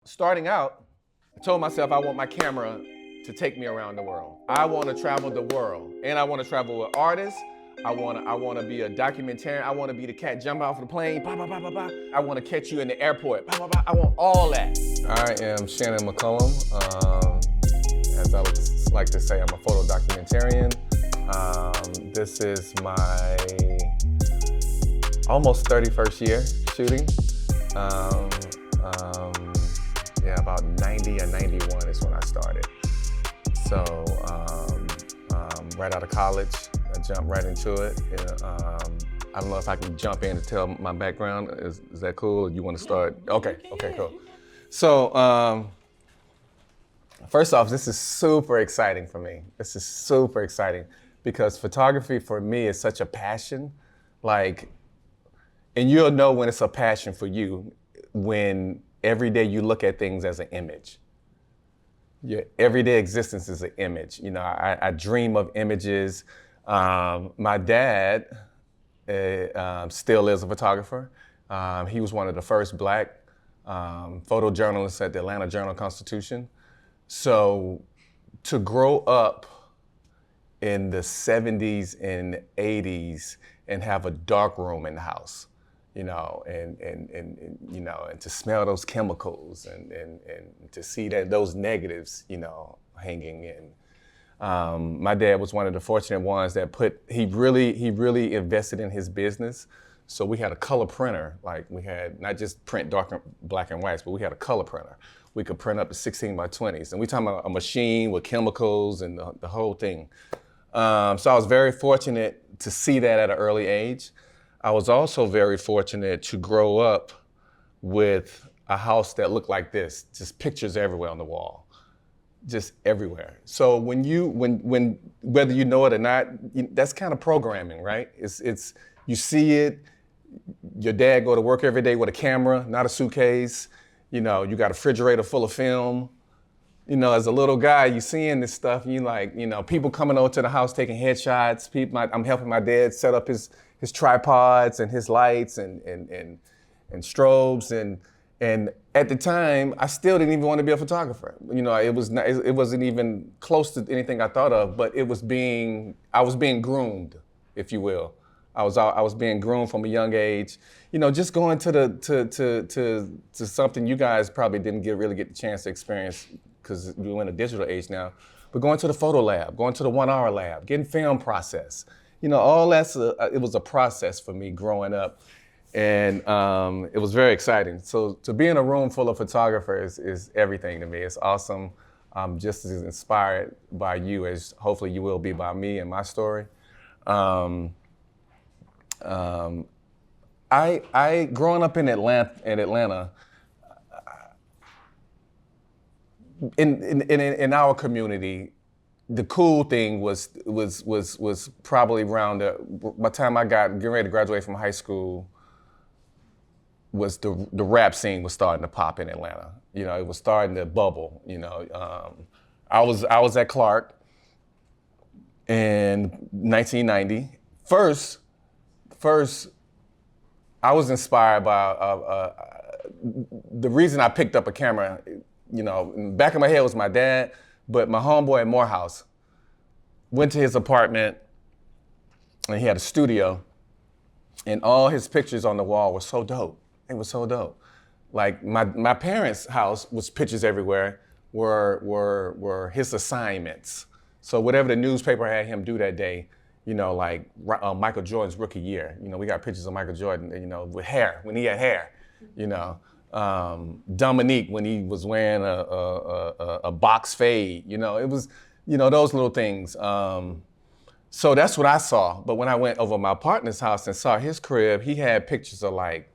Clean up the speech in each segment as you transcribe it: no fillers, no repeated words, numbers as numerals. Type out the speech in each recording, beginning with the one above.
Starting out, I told myself I want my camera to take me around the world. I want to travel the world, and I want to travel with artists. I want to be a documentarian. I want to be the cat jump off the plane. Bah, bah, bah, bah, bah. I want to catch you in the airport. Bah, bah, bah. I want all that. I am Shannon McCollum. As I would like to say, I'm a photodocumentarian. This is my almost 31st year shooting. About 90 or 91 is when I started. So right out of college, I jumped right into it. And, I don't know if I can jump in and tell my background. Is that cool? Or you want to start? Okay, cool. So first off, this is super exciting for me. This is super exciting because photography for me is such a passion. And you'll know when it's a passion for you when every day you look at things as an image. Your everyday existence is an image. You know, I dream of images. My dad still is a photographer. He was one of the first Black photojournalists at the Atlanta Journal-Constitution. So to grow up in the 70s and 80s and have a dark room in the house, you know, and to smell those chemicals and to see those negatives, you know, hanging in. My dad was one of the fortunate ones that he really invested in his business. So we had a color printer, like we had not just print black and whites, but we had a color printer. We could print up to 16 by 20s. And we're talking about a machine with chemicals and the whole thing. So I was very fortunate to see that at an early age. I was also very fortunate to grow up with a house that looked like this, just pictures everywhere on the wall, just everywhere. So when whether you know it or not, that's kind of programming, right? It's you see it. Your dad go to work every day with a camera, not a suitcase. You know, you got a refrigerator full of film. You know, as a little guy, you seeing this stuff, and you like, you know, people coming over to the house taking headshots. I'm helping my dad set up his tripods and his lights and strobes and at the time I still didn't even want to be a photographer. You know, it wasn't even close to anything I thought of, but I was being groomed, if you will. I was being groomed from a young age. You know, just going to something you guys probably didn't really get the chance to experience because we're in a digital age now. But going to the photo lab, going to the 1 hour lab, getting film processed. You know, all that's it was a process for me growing up, and it was very exciting. So to be in a room full of photographers is everything to me. It's awesome. I'm just as inspired by you as hopefully you will be by me and my story. I growing up in Atlanta, in our community, the cool thing was probably around by the time I getting ready to graduate from high school, was the rap scene was starting to pop in Atlanta. You know, it was starting to bubble. You know, I was at Clark in 1990. First, I was inspired by the reason I picked up a camera. You know, in the back of my head was my dad. But my homeboy at Morehouse went to his apartment and he had a studio and all his pictures on the wall were so dope. It was so dope. Like my parents' house was pictures everywhere were his assignments. So whatever the newspaper had him do that day, you know, like Michael Jordan's rookie year, you know, we got pictures of Michael Jordan, you know, with hair, when he had hair, you know. Dominique when he was wearing a box fade, you know, it was, you know, those little things. So that's what I saw. But when I went over my partner's house and saw his crib, he had pictures of like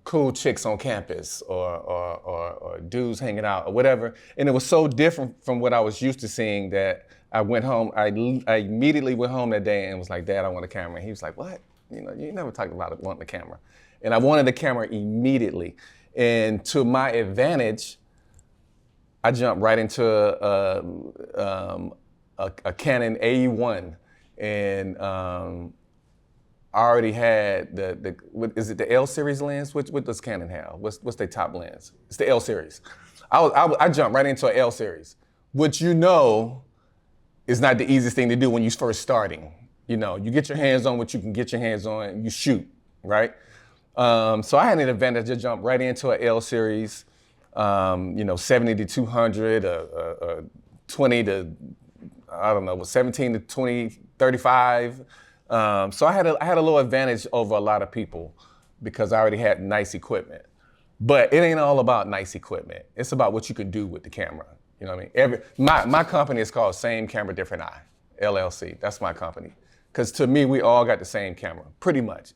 cool chicks on campus or dudes hanging out or whatever. And it was so different from what I was used to seeing that I went home. I immediately went home that day and was like, Dad, I want a camera. And he was like, what? You know, you never talked about wanting a camera. And I wanted the camera immediately. And to my advantage, I jumped right into a Canon AE1. And I already had is it the L series lens? What does Canon have? What's their top lens? It's the L series. I jumped right into an L series, which is not the easiest thing to do when you're first starting. You get your hands on what you can get your hands on and you shoot, right? So I had an advantage to jump right into an L series, 70 to 200, 20 to, I don't know, 17 to 20, 35. So I had a little advantage over a lot of people because I already had nice equipment. But it ain't all about nice equipment. It's about what you can do with the camera. You know what I mean? My company is called Same Camera, Different Eye, LLC. That's my company. Because to me, we all got the same camera, pretty much.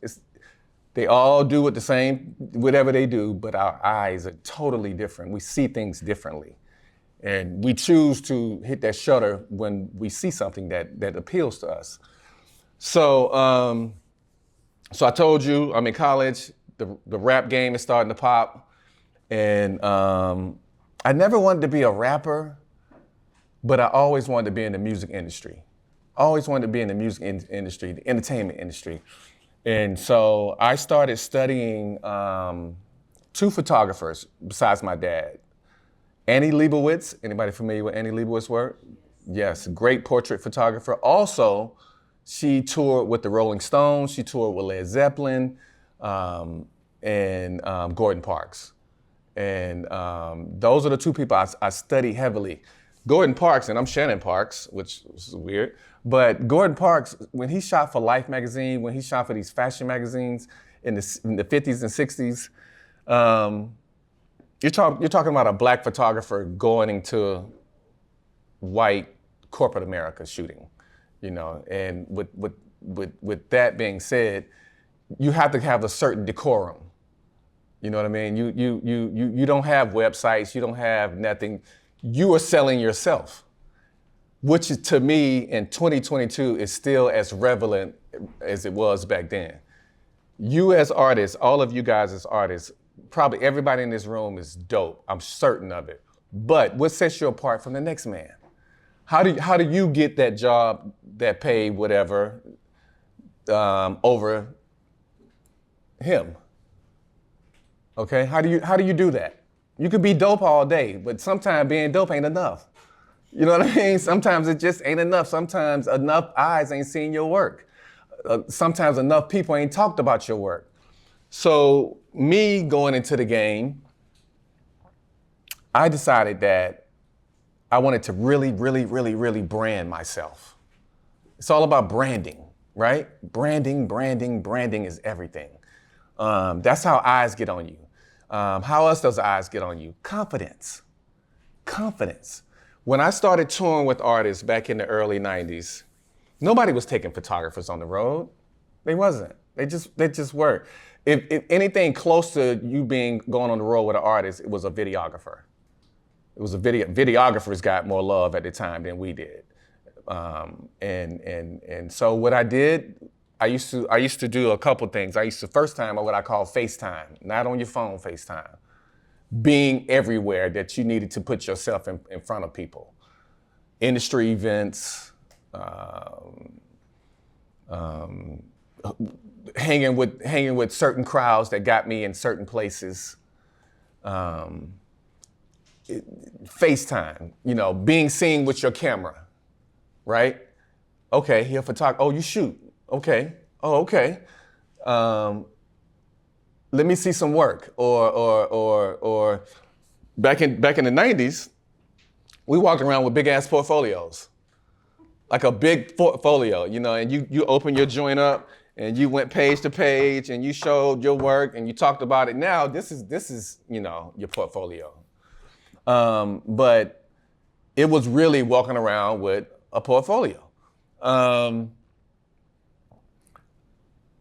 They all do whatever they do, but our eyes are totally different. We see things differently. And we choose to hit that shutter when we see something that appeals to us. So I told you, I'm in college, the rap game is starting to pop. And I never wanted to be a rapper, but I always wanted to be in the music industry. Always wanted to be in the music industry, the entertainment industry. And so I started studying two photographers besides my dad. Annie Leibovitz, anybody familiar with Annie Leibovitz's work? Yes, great portrait photographer. Also, she toured with the Rolling Stones, she toured with Led Zeppelin, and Gordon Parks. And those are the two people I study heavily. Gordon Parks, and I'm Shannon Parks, which is weird, but Gordon Parks, when he shot for Life magazine, when he shot for these fashion magazines in the 50s and 60s, you're talking about a black photographer going into white corporate America shooting, and with that being said, you have to have a certain decorum. You know what I mean? You don't have websites, you don't have nothing. You are selling yourself, which to me in 2022 is still as relevant as it was back then. You as artists, all of you guys as artists, probably everybody in this room is dope. I'm certain of it. But what sets you apart from the next man? How do you get that job that paid whatever over him? Okay, how do you do that? You could be dope all day, but sometimes being dope ain't enough. You know what I mean? Sometimes it just ain't enough. Sometimes enough eyes ain't seen your work. Sometimes enough people ain't talked about your work. So me going into the game, I decided that I wanted to really, really, really, really brand myself. It's all about branding, right? Branding is everything. That's how eyes get on you. How else does eyes get on you? Confidence. When I started touring with artists back in the early 90s, nobody was taking photographers on the road. They wasn't. They just weren't. If anything close to you going on the road with an artist, it was a videographer. It was videographers got more love at the time than we did. And so what I did, I used to do a couple things. I used to first time what I call FaceTime, not on your phone FaceTime. Being everywhere that you needed to put yourself in front of people. Industry events, hanging with certain crowds that got me in certain places. FaceTime, being seen with your camera, right? Okay, you're a photographer. Oh, you shoot. Okay. Oh, okay. Let me see some work. Or back in the 90s, we walked around with big ass portfolios. Like a big portfolio, and you open your joint up and you went page to page and you showed your work and you talked about it. Now this is your portfolio. But it was really walking around with a portfolio.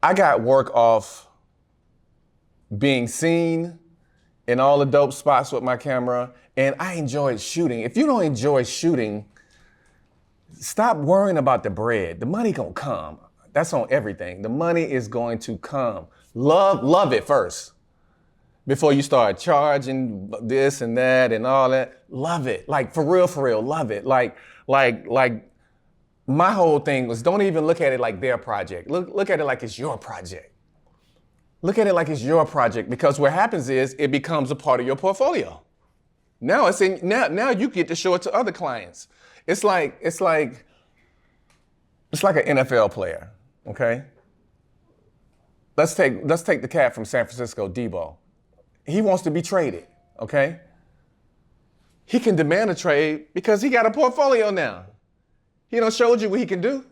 I got work off being seen in all the dope spots with my camera, and I enjoyed shooting. If you don't enjoy shooting, stop worrying about the bread. The money gonna come. That's on everything. The money is going to come. Love it first. Before you start charging this and that and all that, love it. Like for real, love it. Like my whole thing was don't even look at it like their project. Look at it like it's your project. Look at it like it's your project, because what happens is it becomes a part of your portfolio. Now now you get to show it to other clients. It's like an NFL player, okay? Let's take the cat from San Francisco, Debo. He wants to be traded, okay? He can demand a trade because he got a portfolio now. He done showed you what he can do.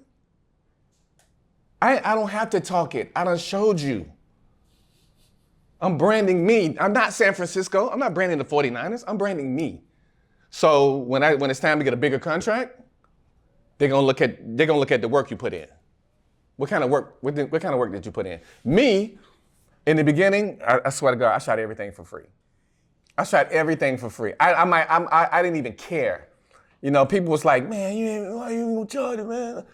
I don't have to talk it. I done showed you. I'm branding me. I'm not San Francisco. I'm not branding the 49ers. I'm branding me. So when it's time to get a bigger contract, they're gonna look at the work you put in. What kind of work did you put in? Me, in the beginning, I swear to God, I shot everything for free. I shot everything for free. I didn't even care. You know, people was like, man, why you gonna charge it, man?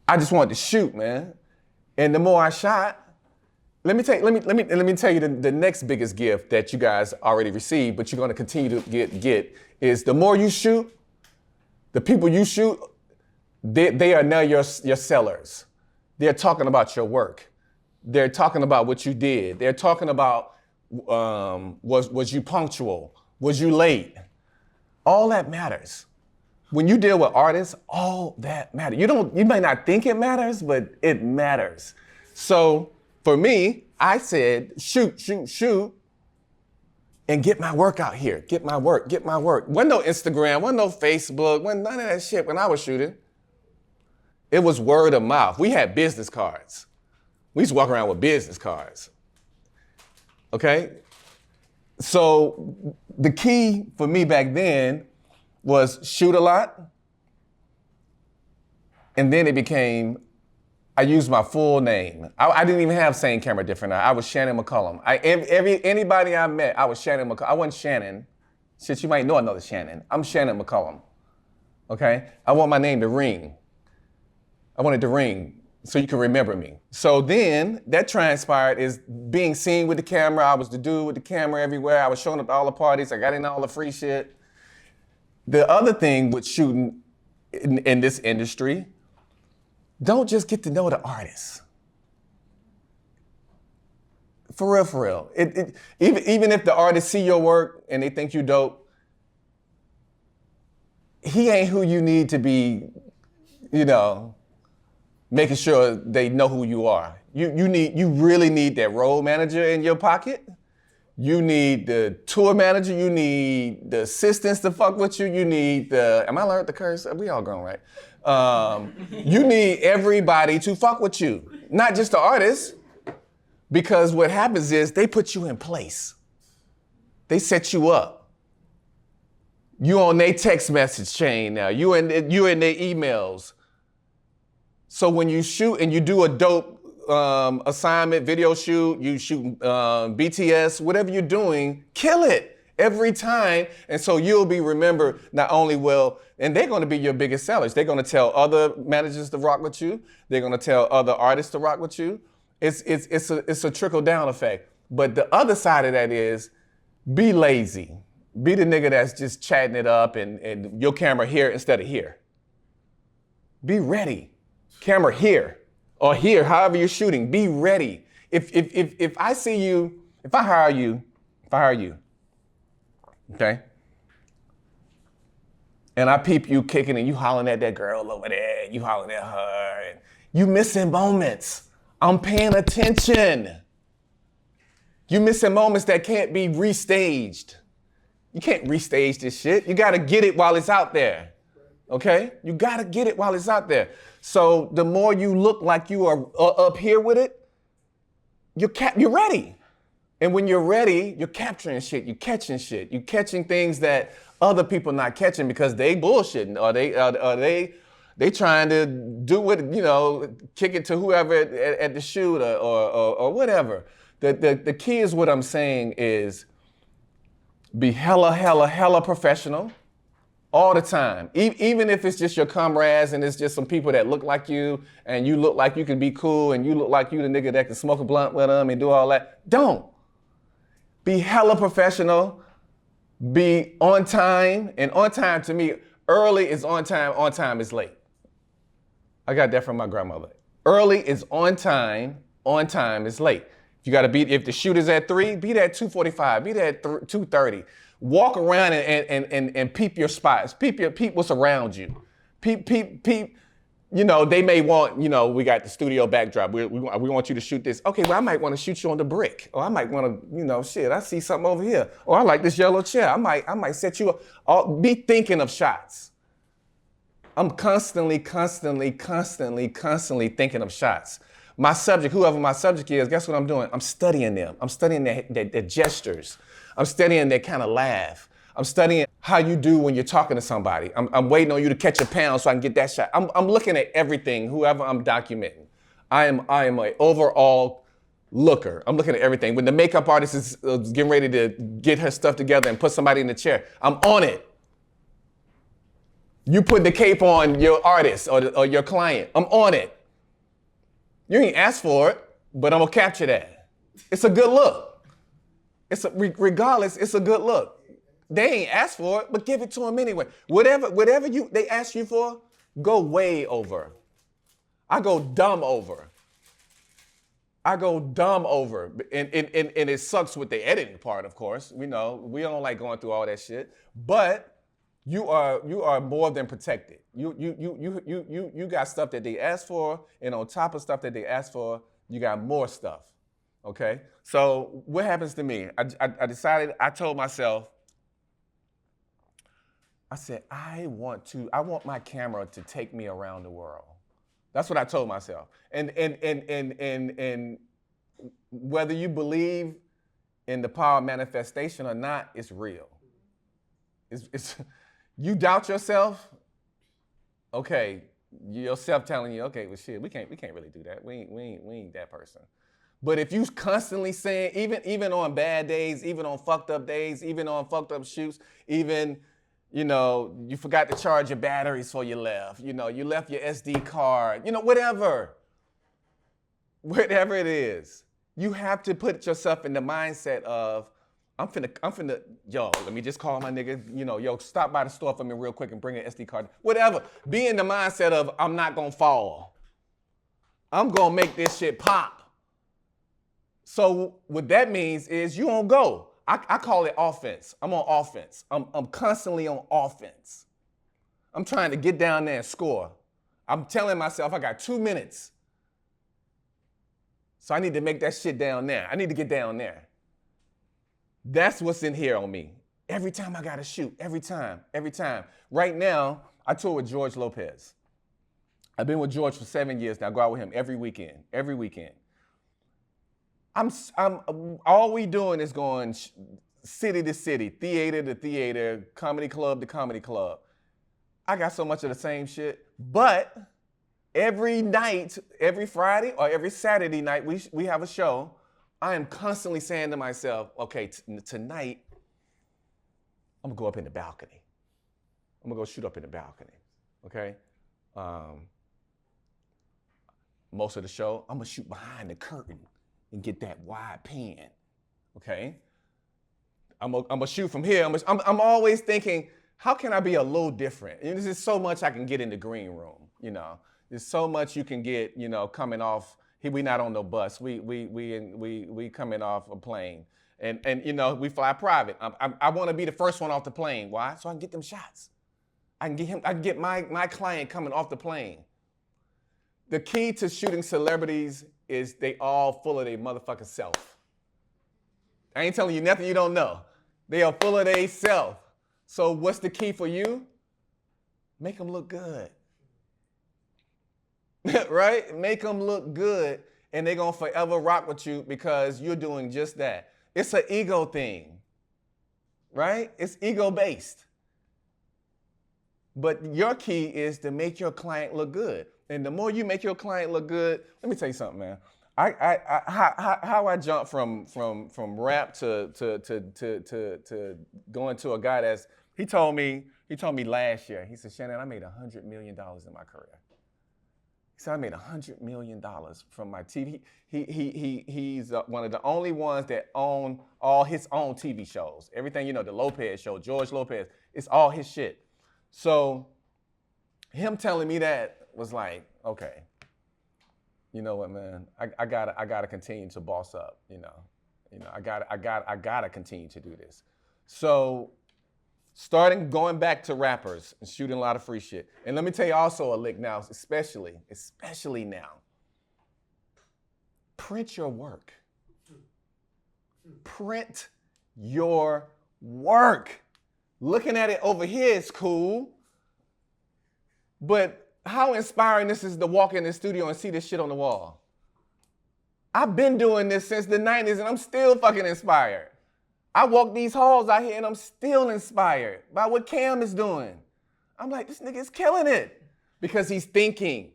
I just wanted to shoot, man. And the more I shot, let me tell you the next biggest gift that you guys already received, but you're gonna continue to get is the more you shoot, the people you shoot, they are now your sellers. They're talking about your work. They're talking about what you did. They're talking about was you punctual? Was you late? All that matters. When you deal with artists, all that matters. You may not think it matters, but it matters. So for me, I said, shoot, and get my work out here. Get my work. Wasn't no Instagram, wasn't no Facebook, wasn't none of that shit when I was shooting. It was word of mouth. We had business cards. We used to walk around with business cards. Okay? So the key for me back then was shoot a lot. And then it became, I used my full name. I didn't even have same camera different. I was Shannon McCollum. Anybody I met, I was Shannon McCollum. I wasn't Shannon. Shit, you might know another Shannon. I'm Shannon McCollum. Okay? I want my name to ring. I wanted to ring so you can remember me. So then that transpired is being seen with the camera. I was the dude with the camera everywhere. I was showing up to all the parties. I got into all the free shit. The other thing with shooting in this industry, don't just get to know the artist. For real. Even if the artists see your work and they think you dope, he ain't who you need to be, making sure they know who you are. You really need that road manager in your pocket. You need the tour manager. You need the assistants to fuck with you. You need am I learned to curse? We all grown, right? You need everybody to fuck with you, not just the artists. Because what happens is they put you in place. They set you up. You on their text message chain now. You in their emails. So when you shoot and you do a dope assignment, video shoot, you shoot BTS, whatever you're doing, kill it every time. And so you'll be remembered not only well, and they're going to be your biggest sellers. They're going to tell other managers to rock with you. They're going to tell other artists to rock with you. It's a trickle down effect. But the other side of that is be lazy. Be the nigga that's just chatting it up and your camera here instead of here. Be ready. Camera here or here, however you're shooting, be ready. If I see you, if I hire you, okay? And I peep you kicking and you hollering at that girl over there, you hollering at her, and you missing moments. I'm paying attention. You missing moments that can't be restaged. You can't restage this shit. You gotta get it while it's out there. Okay? You gotta get it while it's out there. So the more you look like you are up here with it, you're ready. And when you're ready, you're capturing shit, you're catching shit. You're catching things that other people not catching because they bullshitting or they trying to do what, kick it to whoever at the shoot or whatever. The key is what I'm saying is be hella professional. All the time, even if it's just your comrades and it's just some people that look like you and you look like you can be cool and you look like you the nigga that can smoke a blunt with them and do all that. Don't. Be hella professional, be on time, and on time to me, early is on time is late. I got that from my grandmother. Early is on time is late. If you gotta be, if the shoot is at 3, be there at 2:45, be there at 2:30. Walk around and peep your spots. Peep what's around you. Peep. You know, they may want, you know, we got the studio backdrop. We want you to shoot this. Okay, well, I might want to shoot you on the brick. Or I might want to, you know, shit, I see something over here. Or I like this yellow chair. I might set you up. Be thinking of shots. I'm constantly thinking of shots. My subject, whoever my subject is, guess what I'm doing? I'm studying them. I'm studying their gestures. I'm studying their kind of laugh. I'm studying how you do when you're talking to somebody. I'm waiting on you to catch a pound so I can get that shot. I'm looking at everything, whoever I'm documenting. I am an overall looker. I'm looking at everything. When the makeup artist is getting ready to get her stuff together and put somebody in the chair, I'm on it. You put the cape on your artist or your client, I'm on it. You ain't asked for it, but I'm gonna capture that. It's a good look. Regardless, it's a good look. They ain't asked for it, but give it to them anyway. Whatever they ask you for, go way over. I go dumb over. And it sucks with the editing part, of course. We know we don't like going through all that shit, but you are more than protected. You got stuff that they asked for, and on top of stuff that they asked for, you got more stuff. Okay? So what happens to me? I decided, I told myself, I said, I want my camera to take me around the world. That's what I told myself. And whether you believe in the power of manifestation or not, it's real. It's you doubt yourself, okay, yourself telling you, okay, well shit, we can't really do that. We ain't that person. But if you constantly saying, even on bad days, even on fucked up days, even on fucked up shoots, even, you know, you forgot to charge your batteries for you left. You know, you left your SD card. You know, whatever it is, you have to put yourself in the mindset of, I'm finna, yo, let me just call my nigga, you know, yo, stop by the store for me real quick and bring an SD card. Whatever. Be in the mindset of, I'm not gonna fall. I'm gonna make this shit pop. So what that means is you don't go. I call it offense. I'm on offense. I'm constantly on offense. I'm trying to get down there and score. I'm telling myself I got 2 minutes. So I need to make that shit down there. I need to get down there. That's what's in here on me. Every time I gotta shoot, every time. Right now, I tour with George Lopez. I've been with George for 7 years now. I go out with him every weekend. All we doing is going city to city, theater to theater, comedy club to comedy club. I got so much of the same shit, but every night, every Friday or every Saturday night, we have a show. I am constantly saying to myself, okay, tonight, I'm gonna go up in the balcony. I'm gonna go shoot up in the balcony, okay? Most of the show, I'm gonna shoot behind the curtain and get that wide pan, okay? I'm gonna shoot from here. I'm always thinking, how can I be a little different? And there's so much I can get in the green room, you know. There's so much you can get, you know, coming off. We not on no bus. We coming off a plane, and you know, we fly private. I want to be the first one off the plane. Why? So I can get them shots. I can get my client coming off the plane. The key to shooting celebrities is they all full of their motherfucking self. I ain't telling you nothing you don't know. They are full of their self. So what's the key for you? Make them look good. Right? Make them look good, and they're gonna forever rock with you because you're doing just that. It's an ego thing, right? It's ego-based. But your key is to make your client look good. And the more you make your client look good, let me tell you something, man. How I jumped from rap to going to a guy that's, he told me last year, he said, Shannon, I made $100 million in my career. He said, I made $100 million from my TV. He's one of the only ones that own all his own TV shows. Everything, you know, the Lopez show, George Lopez, it's all his shit. So him telling me that was like, okay, you know what, man? I gotta continue to boss up. I gotta continue to do this. So, going back to rappers and shooting a lot of free shit. And let me tell you also a lick now, especially now. Print your work. Print your work. Looking at it over here is cool, but how inspiring this is to walk in the studio and see this shit on the wall. I've been doing this since the 90s and I'm still fucking inspired. I walk these halls out here and I'm still inspired by what Cam is doing. I'm like, this nigga is killing it because he's thinking.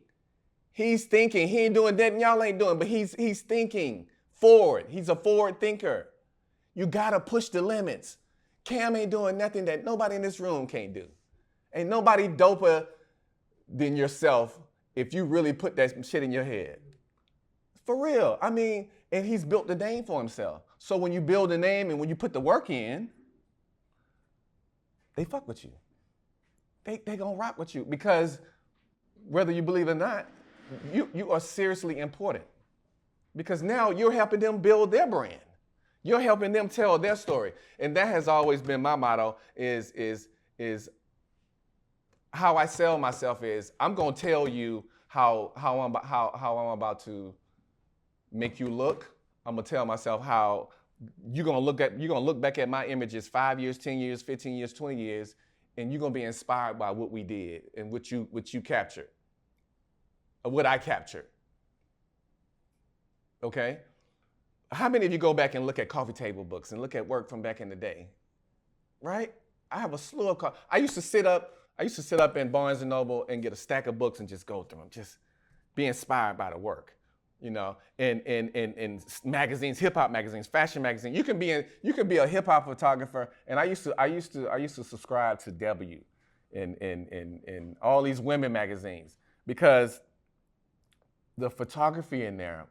He's thinking. He ain't doing that and y'all ain't doing, but he's thinking forward. He's a forward thinker. You gotta push the limits. Cam ain't doing nothing that nobody in this room can't do. Ain't nobody doper than yourself if you really put that shit in your head. For real. I mean, and he's built the name for himself. So when you build a name and when you put the work in, they fuck with you. They gonna rock with you because whether you believe it or not, you are seriously important. Because now you're helping them build their brand. You're helping them tell their story. And that has always been my motto is how I sell myself is I'm gonna tell you how I'm about to make you look. I'm gonna tell myself how you're gonna look back at my images 5 years, 10 years, 15 years, 20 years, and you're gonna be inspired by what we did and what you captured, or what I captured. Okay? How many of you go back and look at coffee table books and look at work from back in the day? Right? I have a slew of I used to sit up in Barnes & Noble and get a stack of books and just go through them, just be inspired by the work, and magazines, hip hop magazines, fashion magazines. You can be a hip hop photographer, and I used to subscribe to W and all these women magazines because the photography in there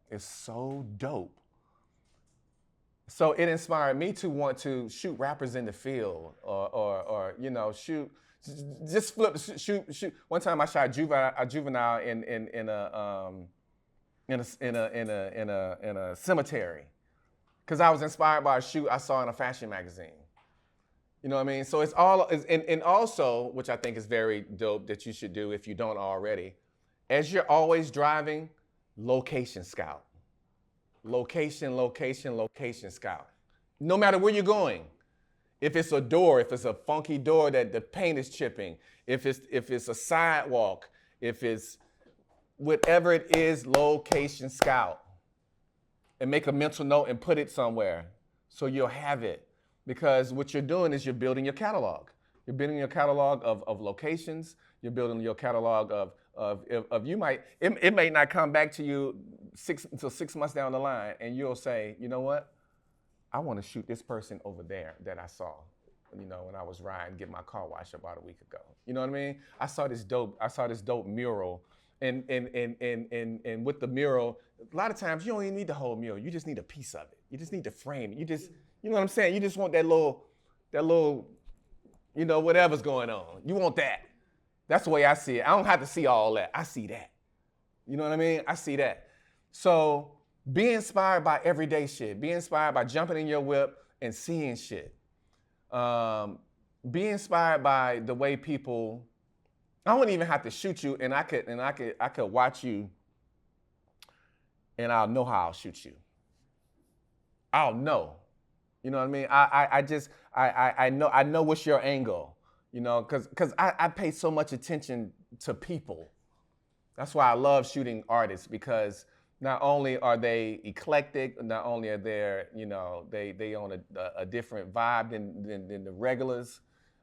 is so dope. So it inspired me to want to shoot rappers in the field or shoot. One time I shot Juvenile in a cemetery because I was inspired by a shoot I saw in a fashion magazine. You know what I mean? So it's all, and also, which I think is very dope that you should do if you don't already, as you're always driving, location scout. Location scout. No matter where you're going. If it's a door, if it's a funky door that the paint is chipping, if it's a sidewalk, if it's whatever it is, location scout. And make a mental note and put it somewhere so you'll have it. Because what you're doing is you're building your catalog. You're building your catalog of locations. You're building your catalog of it may not come back to you until 6 months down the line, and you'll say, you know what? I want to shoot this person over there that I saw, when I was riding, get my car washed about a week ago. You know what I mean? I saw this dope mural, and with the mural, a lot of times you don't even need the whole mural. You just need a piece of it. You just need to frame it. You know what I'm saying? You just want that little, whatever's going on. You want that. That's the way I see it. I don't have to see all that. I see that. You know what I mean? I see that. So be inspired by everyday shit. Be inspired by jumping in your whip and seeing shit. Be inspired by the way people. I wouldn't even have to shoot you, and I could watch you, and I'll know how I'll shoot you. I'll know. You know what I mean? I know what's your angle. Because I pay so much attention to people. That's why I love shooting artists, because not only are they eclectic, not only are they on a different vibe than the regulars.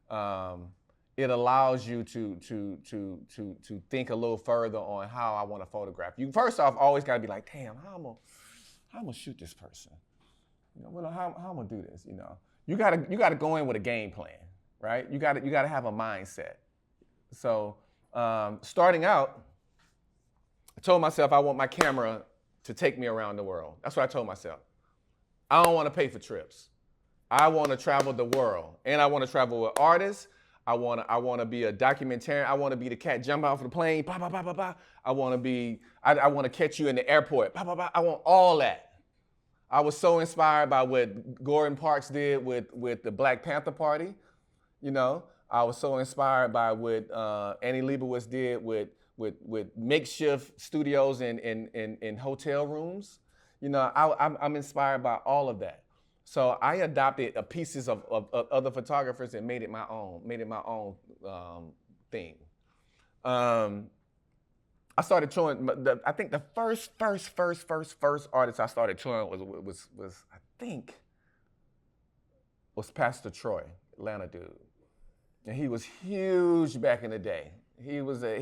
It allows you to think a little further on how I want to photograph. You first off always got to be like, damn, how I'm gonna shoot this person? How I'm gonna do this? You gotta go in with a game plan. Right? You got to have a mindset. So starting out, I told myself I want my camera to take me around the world. That's what I told myself. I don't want to pay for trips. I want to travel the world, and I want to travel with artists. I wanna be a documentarian. I wanna be the cat jump off the plane, bah, bah, bah, bah, bah. I wanna catch you in the airport, bah, bah, bah. I want all that. I was so inspired by what Gordon Parks did with the Black Panther Party. You know, I was so inspired by what Annie Leibovitz did with makeshift studios in hotel rooms. You know, I'm inspired by all of that. So I adopted pieces of other photographers and made it my own thing. I started touring. I think the first artist I started touring was Pastor Troy, Atlanta dude, and he was huge back in the day. He was that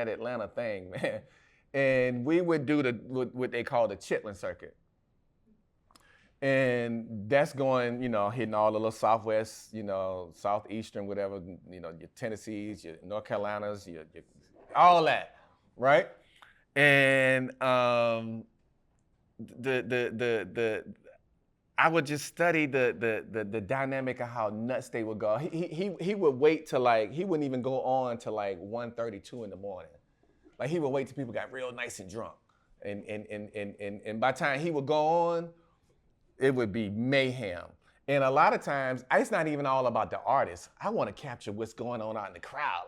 Atlanta thing, man. And we would do what they call the Chitlin circuit. And that's going, you know, hitting all the little Southwest, you know, Southeastern, whatever, you know, your Tennessees, your North Carolinas, your all that, right? And I would just study the dynamic of how nuts they would go. He would wait till he wouldn't even go on till 1:32 in the morning. Like he would wait till people got real nice and drunk. And by the time he would go on, it would be mayhem. And a lot of times, it's not even all about the artist. I want to capture what's going on out in the crowd.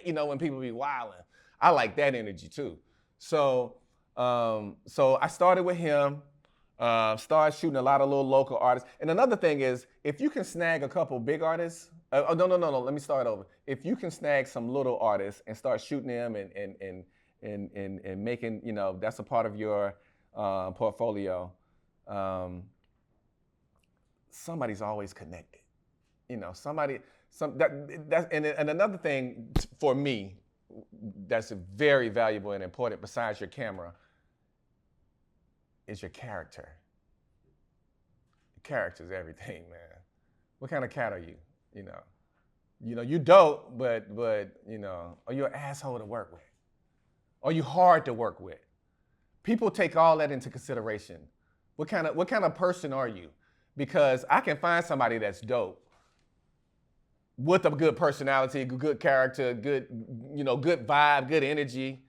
You know, when people be wilding. I like that energy too. So I started with him, started shooting a lot of little local artists. And another thing is, if you can snag a couple big artists, no, let me start over. If you can snag some little artists and start shooting them and making, you know, that's a part of your portfolio, somebody's always connected. You know, and another thing for me that's very valuable and important besides your camera is your character. Your character's everything, man. What kind of cat are you? You know, you dope, but you know, are you an asshole to work with? Are you hard to work with? People take all that into consideration. What kind of person are you? Because I can find somebody that's dope with a good personality, good character, good vibe, good energy.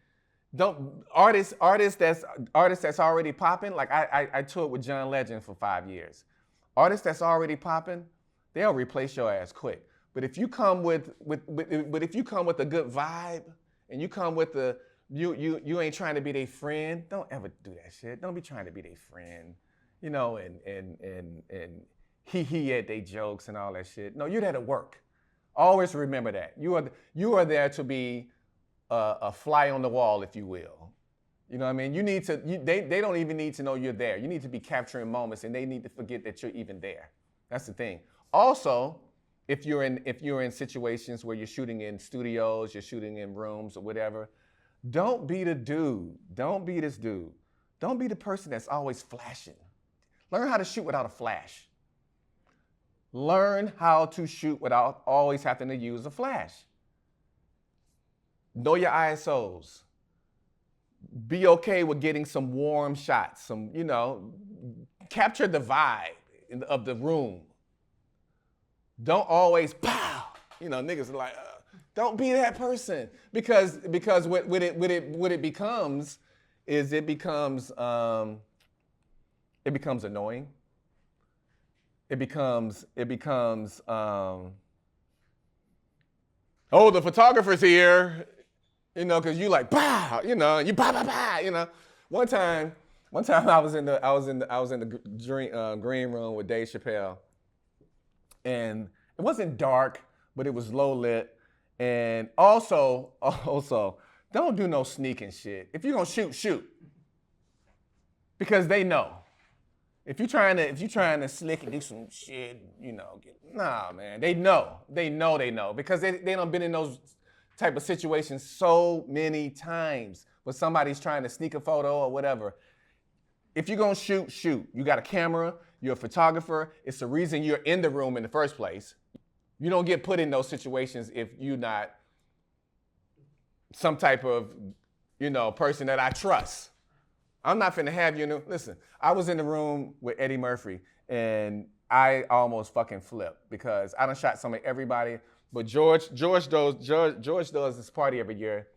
Artists that's already popping. Like I toured with John Legend for 5 years. Artists that's already popping, they'll replace your ass quick. But if you come with a good vibe and you come with you ain't trying to be their friend, don't ever do that shit. Don't be trying to be their friend, you know, and he at their jokes and all that shit. No, you're there to work. Always remember that. You are there to be a fly on the wall, if you will. You know what I mean? They don't even need to know you're there. You need to be capturing moments, and they need to forget that you're even there. That's the thing. Also, if you're in situations where you're shooting in studios, you're shooting in rooms or whatever, don't be the dude. Don't be this dude. Don't be the person that's always flashing. Learn how to shoot without a flash. Learn how to shoot without always having to use a flash. Know your ISOs. Be okay with getting some warm shots, capture the vibe of the room. Don't always pow. Niggas are like, don't be that person, because what it becomes is it becomes annoying. It becomes oh, the photographer's here, because you like pow, you pow. One time I was in the green room with Dave Chappelle, and it wasn't dark, but it was low lit. And also, don't do no sneaking shit. If you're gonna shoot. Because they know. If you're trying to slick and do some shit, nah, man. They know. Because they done been in those type of situations so many times where somebody's trying to sneak a photo or whatever. If you're gonna shoot. You got a camera, you're a photographer. It's the reason you're in the room in the first place. You don't get put in those situations if you're not some type of, person that I trust. I'm not finna have you listen, I was in the room with Eddie Murphy, and I almost fucking flipped because I done shot some of everybody. But George does this party every year,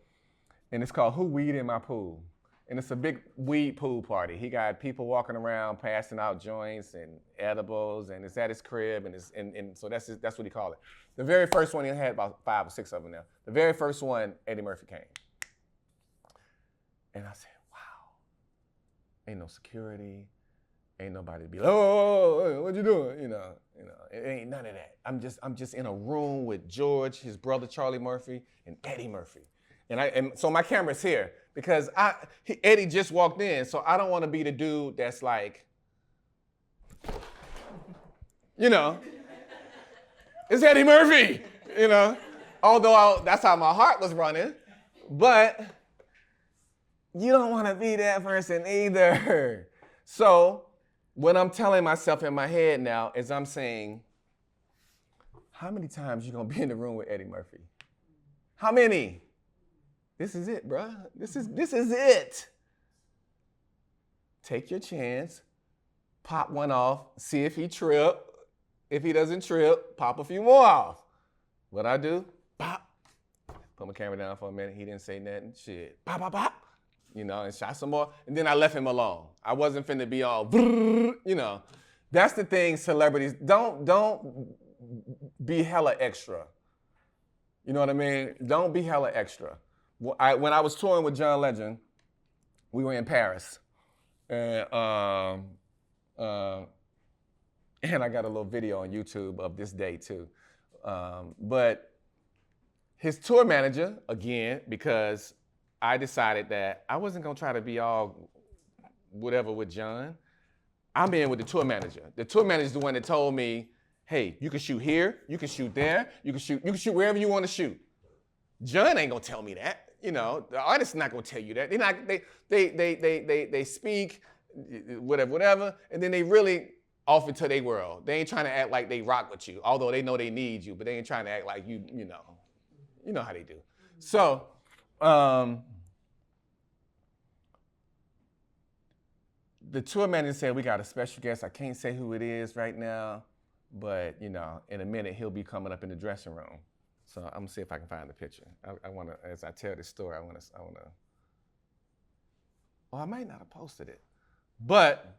and it's called Who Weed in My Pool. And it's a big weed pool party. He got people walking around passing out joints and edibles, and it's at his crib, and so that's what he called it. The very first one, he had about 5 or 6 of them now. The very first one, Eddie Murphy came. And I said, wow, ain't no security, ain't nobody to be like, oh, what you doing? You know, it ain't none of that. I'm just in a room with George, his brother Charlie Murphy, and Eddie Murphy. And so my camera's here because Eddie just walked in, so I don't want to be the dude that's like, you know, it's Eddie Murphy, you know. Although that's how my heart was running, but you don't want to be that person either. So what I'm telling myself in my head now is I'm saying, how many times you gonna be in the room with Eddie Murphy? How many? This is it, bruh. This is it. Take your chance, pop one off, see if he trip. If he doesn't trip, pop a few more off. What I do? Pop. Put my camera down for a minute. He didn't say nothing. Shit. Pop, pop, pop. You know, and shot some more. And then I left him alone. I wasn't finna be all, you know. That's the thing, celebrities. Don't be hella extra. You know what I mean? Don't be hella extra. When I was touring with John Legend, we were in Paris. And I got a little video on YouTube of this day too. But his tour manager, again, because I decided that I wasn't gonna try to be all whatever with John. I'm in with the tour manager. The tour manager is the one that told me, hey, you can shoot here, you can shoot there, you can shoot wherever you want to shoot. John ain't gonna tell me that. You know, the artist's not gonna tell you that. They speak, whatever, and then they really off into their world. They ain't trying to act like they rock with you, although they know they need you, but they ain't trying to act like you know how they do. So, the tour manager said, we got a special guest. I can't say who it is right now, but in a minute he'll be coming up in the dressing room. So I'm gonna see if I can find the picture. I wanna, as I tell this story, I wanna. Oh, I might not have posted it, but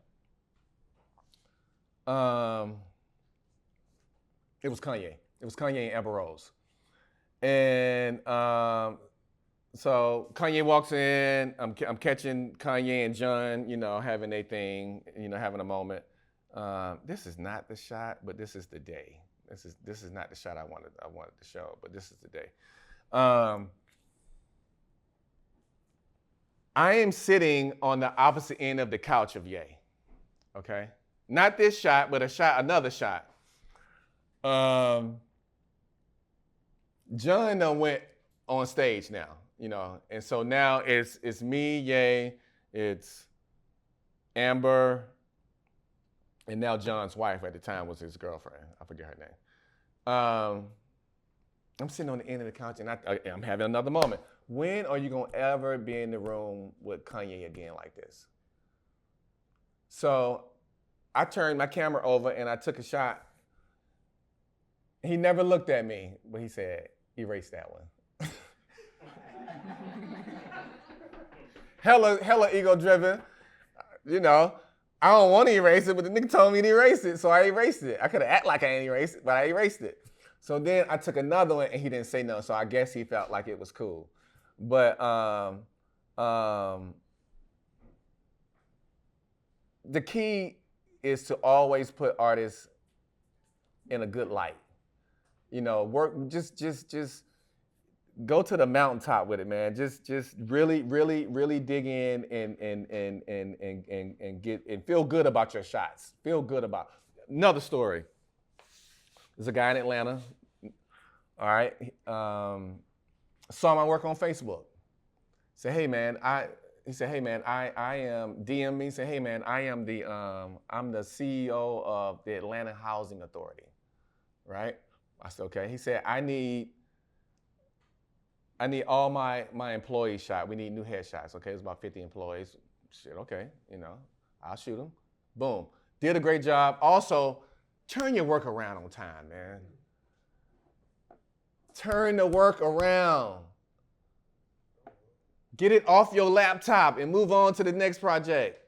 it was Kanye. It was Kanye and Amber Rose, and so Kanye walks in. I'm catching Kanye and John, having a thing, having a moment. This is not the shot, but this is the day. This is not the shot I wanted to show, but this is the day. I am sitting on the opposite end of the couch of Ye. Okay, not this shot, but another shot. John done went on stage now, and so now it's me, Ye, it's Amber. And now John's wife at the time was his girlfriend. I forget her name. I'm sitting on the end of the couch and I'm having another moment. When are you gonna ever be in the room with Kanye again like this? So I turned my camera over and I took a shot. He never looked at me, but he said, erase that one. hella ego driven, I don't want to erase it, but the nigga told me to erase it, so I erased it. I could have acted like I ain't erased it, but I erased it. So then I took another one, and he didn't say no, so I guess he felt like it was cool. But the key is to always put artists in a good light. Work, just go to the mountaintop with it, man. Just really dig in and get and feel good about your shots. Feel good about. Another story. There's a guy in Atlanta. All right, saw my work on Facebook. Said, hey man, I am DM me. Said, hey man, I'm the CEO of the Atlanta Housing Authority. Right? I said, okay. He said, I need all my employees shot. We need new headshots. Okay, it's about 50 employees. Shit, okay, I'll shoot them. Boom. Did a great job. Also, Turn your work around on time, man. Turn the work around. Get it off your laptop and move on to the next project.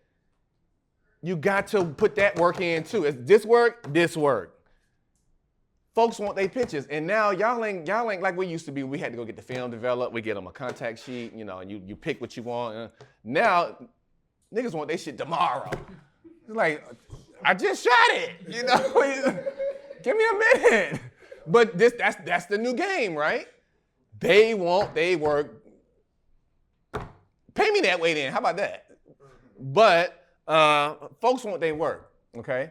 You got to put that work in too. It's this work, this work. Folks want their pictures, and now y'all ain't like we used to be. We had to go get the film developed. We get them a contact sheet, you know, and you pick what you want. Now, niggas want their shit tomorrow. It's like, I just shot it, you know. Give me a minute. But that's the new game, right? They want their work. Pay me that way then. How about that? But folks want their work. Okay.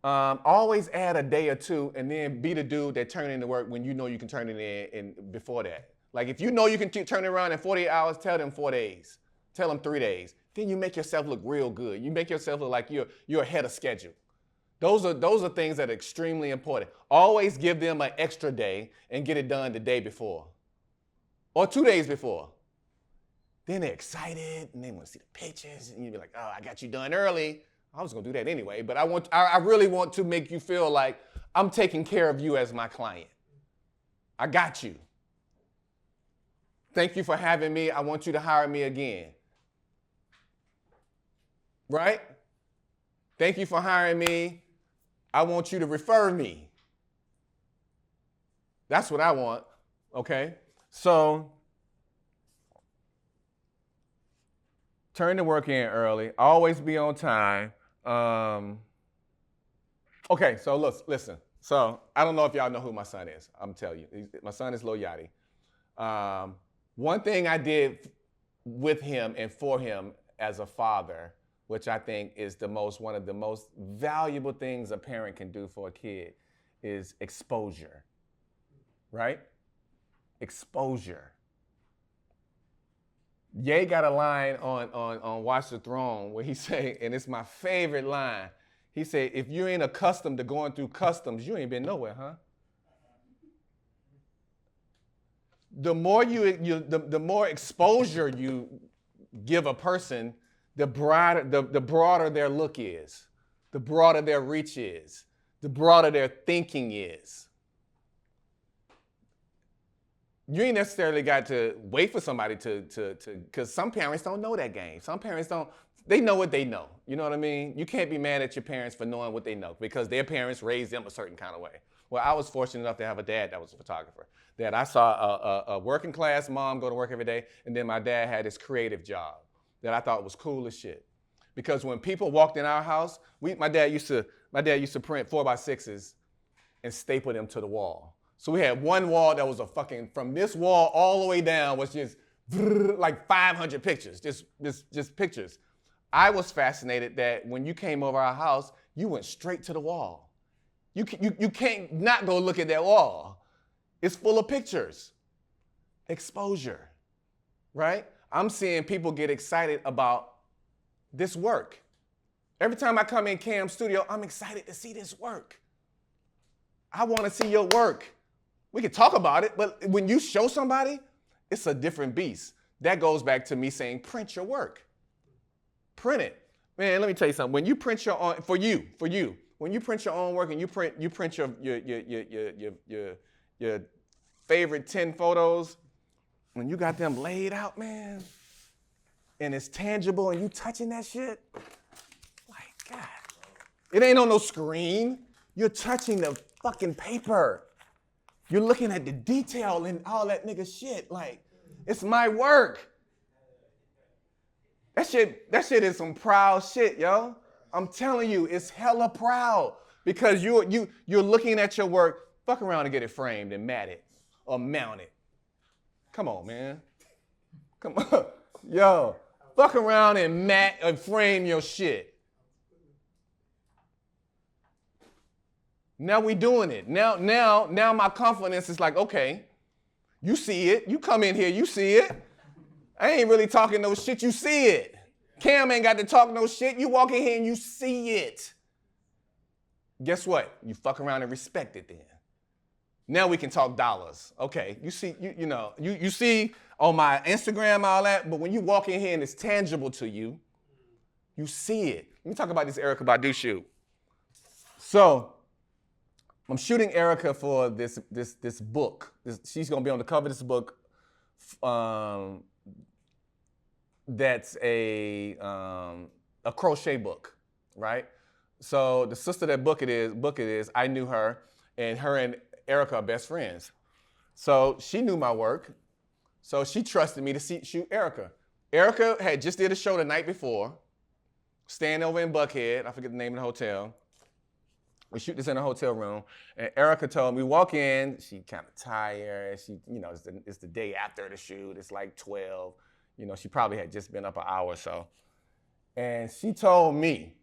Always add a day or two, and then be the dude that turn in the work when you know you can turn it in before that. Like if you know you can turn it around in 48 hours, tell them 4 days. Tell them 3 days. Then you make yourself look real good. You make yourself look like you're ahead of schedule. Those are things that are extremely important. Always give them an extra day and get it done the day before. Or 2 days before. Then they're excited and they want to see the pictures, and you be like, oh, I got you done early. I was gonna do that anyway, but I really want to make you feel like I'm taking care of you as my client. I got you. Thank you for having me. I want you to hire me again. Right? Thank you for hiring me. I want you to refer me. That's what I want, okay? So, turn the work in early. Always be on time. Okay, so listen. So I don't know if y'all know who my son is. I'm telling you, my son is Lil Yachty. One thing I did with him and for him as a father, which I think is one of the most valuable things a parent can do for a kid, is exposure. Right? Exposure. Ye got a line on Watch the Throne where he say, and it's my favorite line, he said, if you ain't accustomed to going through customs, you ain't been nowhere, huh? The more the more exposure you give a person, the broader their look is, the broader their reach is, the broader their thinking is. You ain't necessarily got to wait for somebody because some parents don't know that game. Some parents they know what they know. You know what I mean? You can't be mad at your parents for knowing what they know because their parents raised them a certain kind of way. Well, I was fortunate enough to have a dad that was a photographer. That I saw a working class mom go to work every day, and then my dad had his creative job that I thought was cool as shit. Because when people walked in our house, my dad used to print 4x6s and staple them to the wall. So we had one wall that was from this wall all the way down was just like 500 pictures, just pictures. I was fascinated that when you came over our house, you went straight to the wall. You can't not go look at that wall. It's full of pictures. Exposure, right? I'm seeing people get excited about this work. Every time I come in Cam's studio, I'm excited to see this work. I want to see your work. We can talk about it, but when you show somebody, it's a different beast. That goes back to me saying, print your work. Print it. Man, let me tell you something. When you print your own, for you, when you print your own work and you print your favorite 10 photos, when you got them laid out, man, and it's tangible and you touching that shit, like, God. It ain't on no screen. You're touching the fucking paper. You're looking at the detail and all that nigga shit. Like, it's my work. That shit is some proud shit, yo. I'm telling you, it's hella proud because you're looking at your work. Fuck around and get it framed and mat it or mount it. Come on, man. Come on, yo. Fuck around and mat and frame your shit. Now we doing it. Now my confidence is like, okay, you see it. You come in here, you see it. I ain't really talking no shit, you see it. Cam ain't got to talk no shit. You walk in here and you see it. Guess what? You fuck around and respect it then. Now we can talk dollars. Okay, you see, you see on my Instagram all that, but when you walk in here and it's tangible to you, you see it. Let me talk about this Erykah Badu shoot. So, I'm shooting Erica for this book. She's gonna be on the cover of this book. That's a crochet book, right? So the sister that book it is, I knew her, and her and Erica are best friends. So she knew my work, so she trusted me to shoot Erica. Erica had just did a show the night before, staying over in Buckhead. I forget the name of the hotel. We shoot this in a hotel room, and Erica told me, walk in, she kind of tired. She, it's the day after the shoot. It's like 12. She probably had just been up an hour or so. And she told me,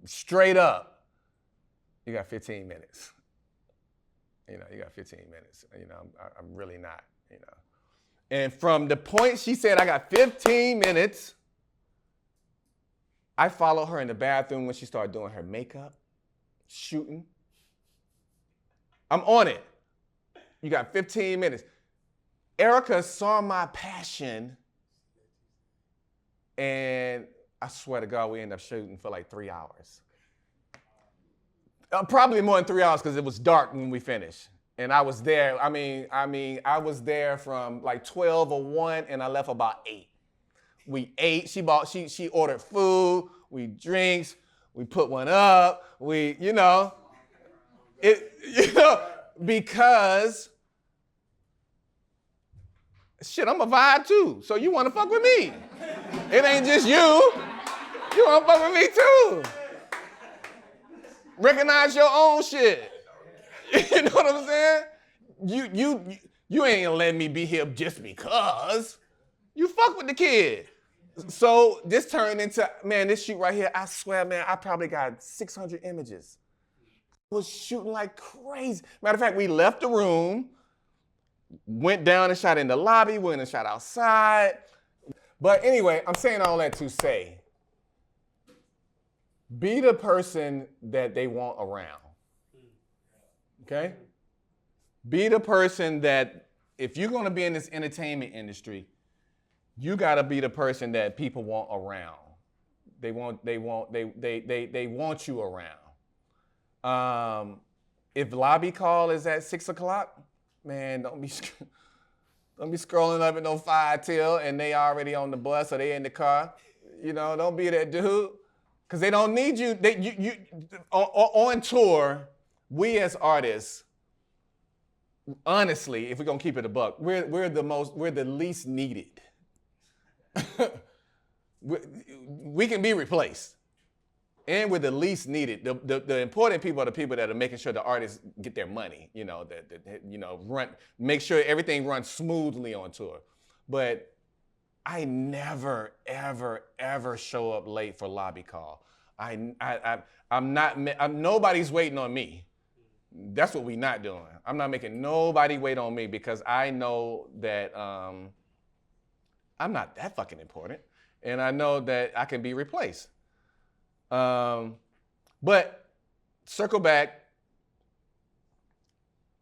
straight up, you got 15 minutes. You got 15 minutes. I'm really not, And from the point she said I got 15 minutes, I followed her in the bathroom when she started doing her makeup, shooting. I'm on it. You got 15 minutes. Erica saw my passion, and I swear to God, we ended up shooting for like 3 hours. Probably more than 3 hours because it was dark when we finished. And I was there, I was there from like 12 or 1, and I left about 8. We ate, she ordered food, we drinks, we put one up, because shit, I'm a vibe too. So you want to fuck with me. It ain't just you. You want to fuck with me too. Recognize your own shit. You know what I'm saying? You ain't gonna let me be here just because. You fuck with the kid. So this turned into, man, this shoot right here, I swear, man, I probably got 600 images. I was shooting like crazy. Matter of fact, we left the room, went down and shot in the lobby, went and shot outside. But anyway, I'm saying all that to say, be the person that they want around, okay? Be the person that, if you're gonna be in this entertainment industry, you gotta be the person that people want around. They want you around. If lobby call is at 6 o'clock, man, don't be scrolling up at no 5 till and they already on the bus or they in the car. Don't be that dude, because they don't need you. On tour, we as artists, honestly, if we're gonna keep it a buck, we're the least needed. We can be replaced, and we're the least needed. The important people are the people that are making sure the artists get their money. Make sure everything runs smoothly on tour. But I never, ever, ever show up late for lobby call. Nobody's waiting on me. That's what we're not doing. I'm not making nobody wait on me because I know that I'm not that fucking important, and I know that I can be replaced. But circle back.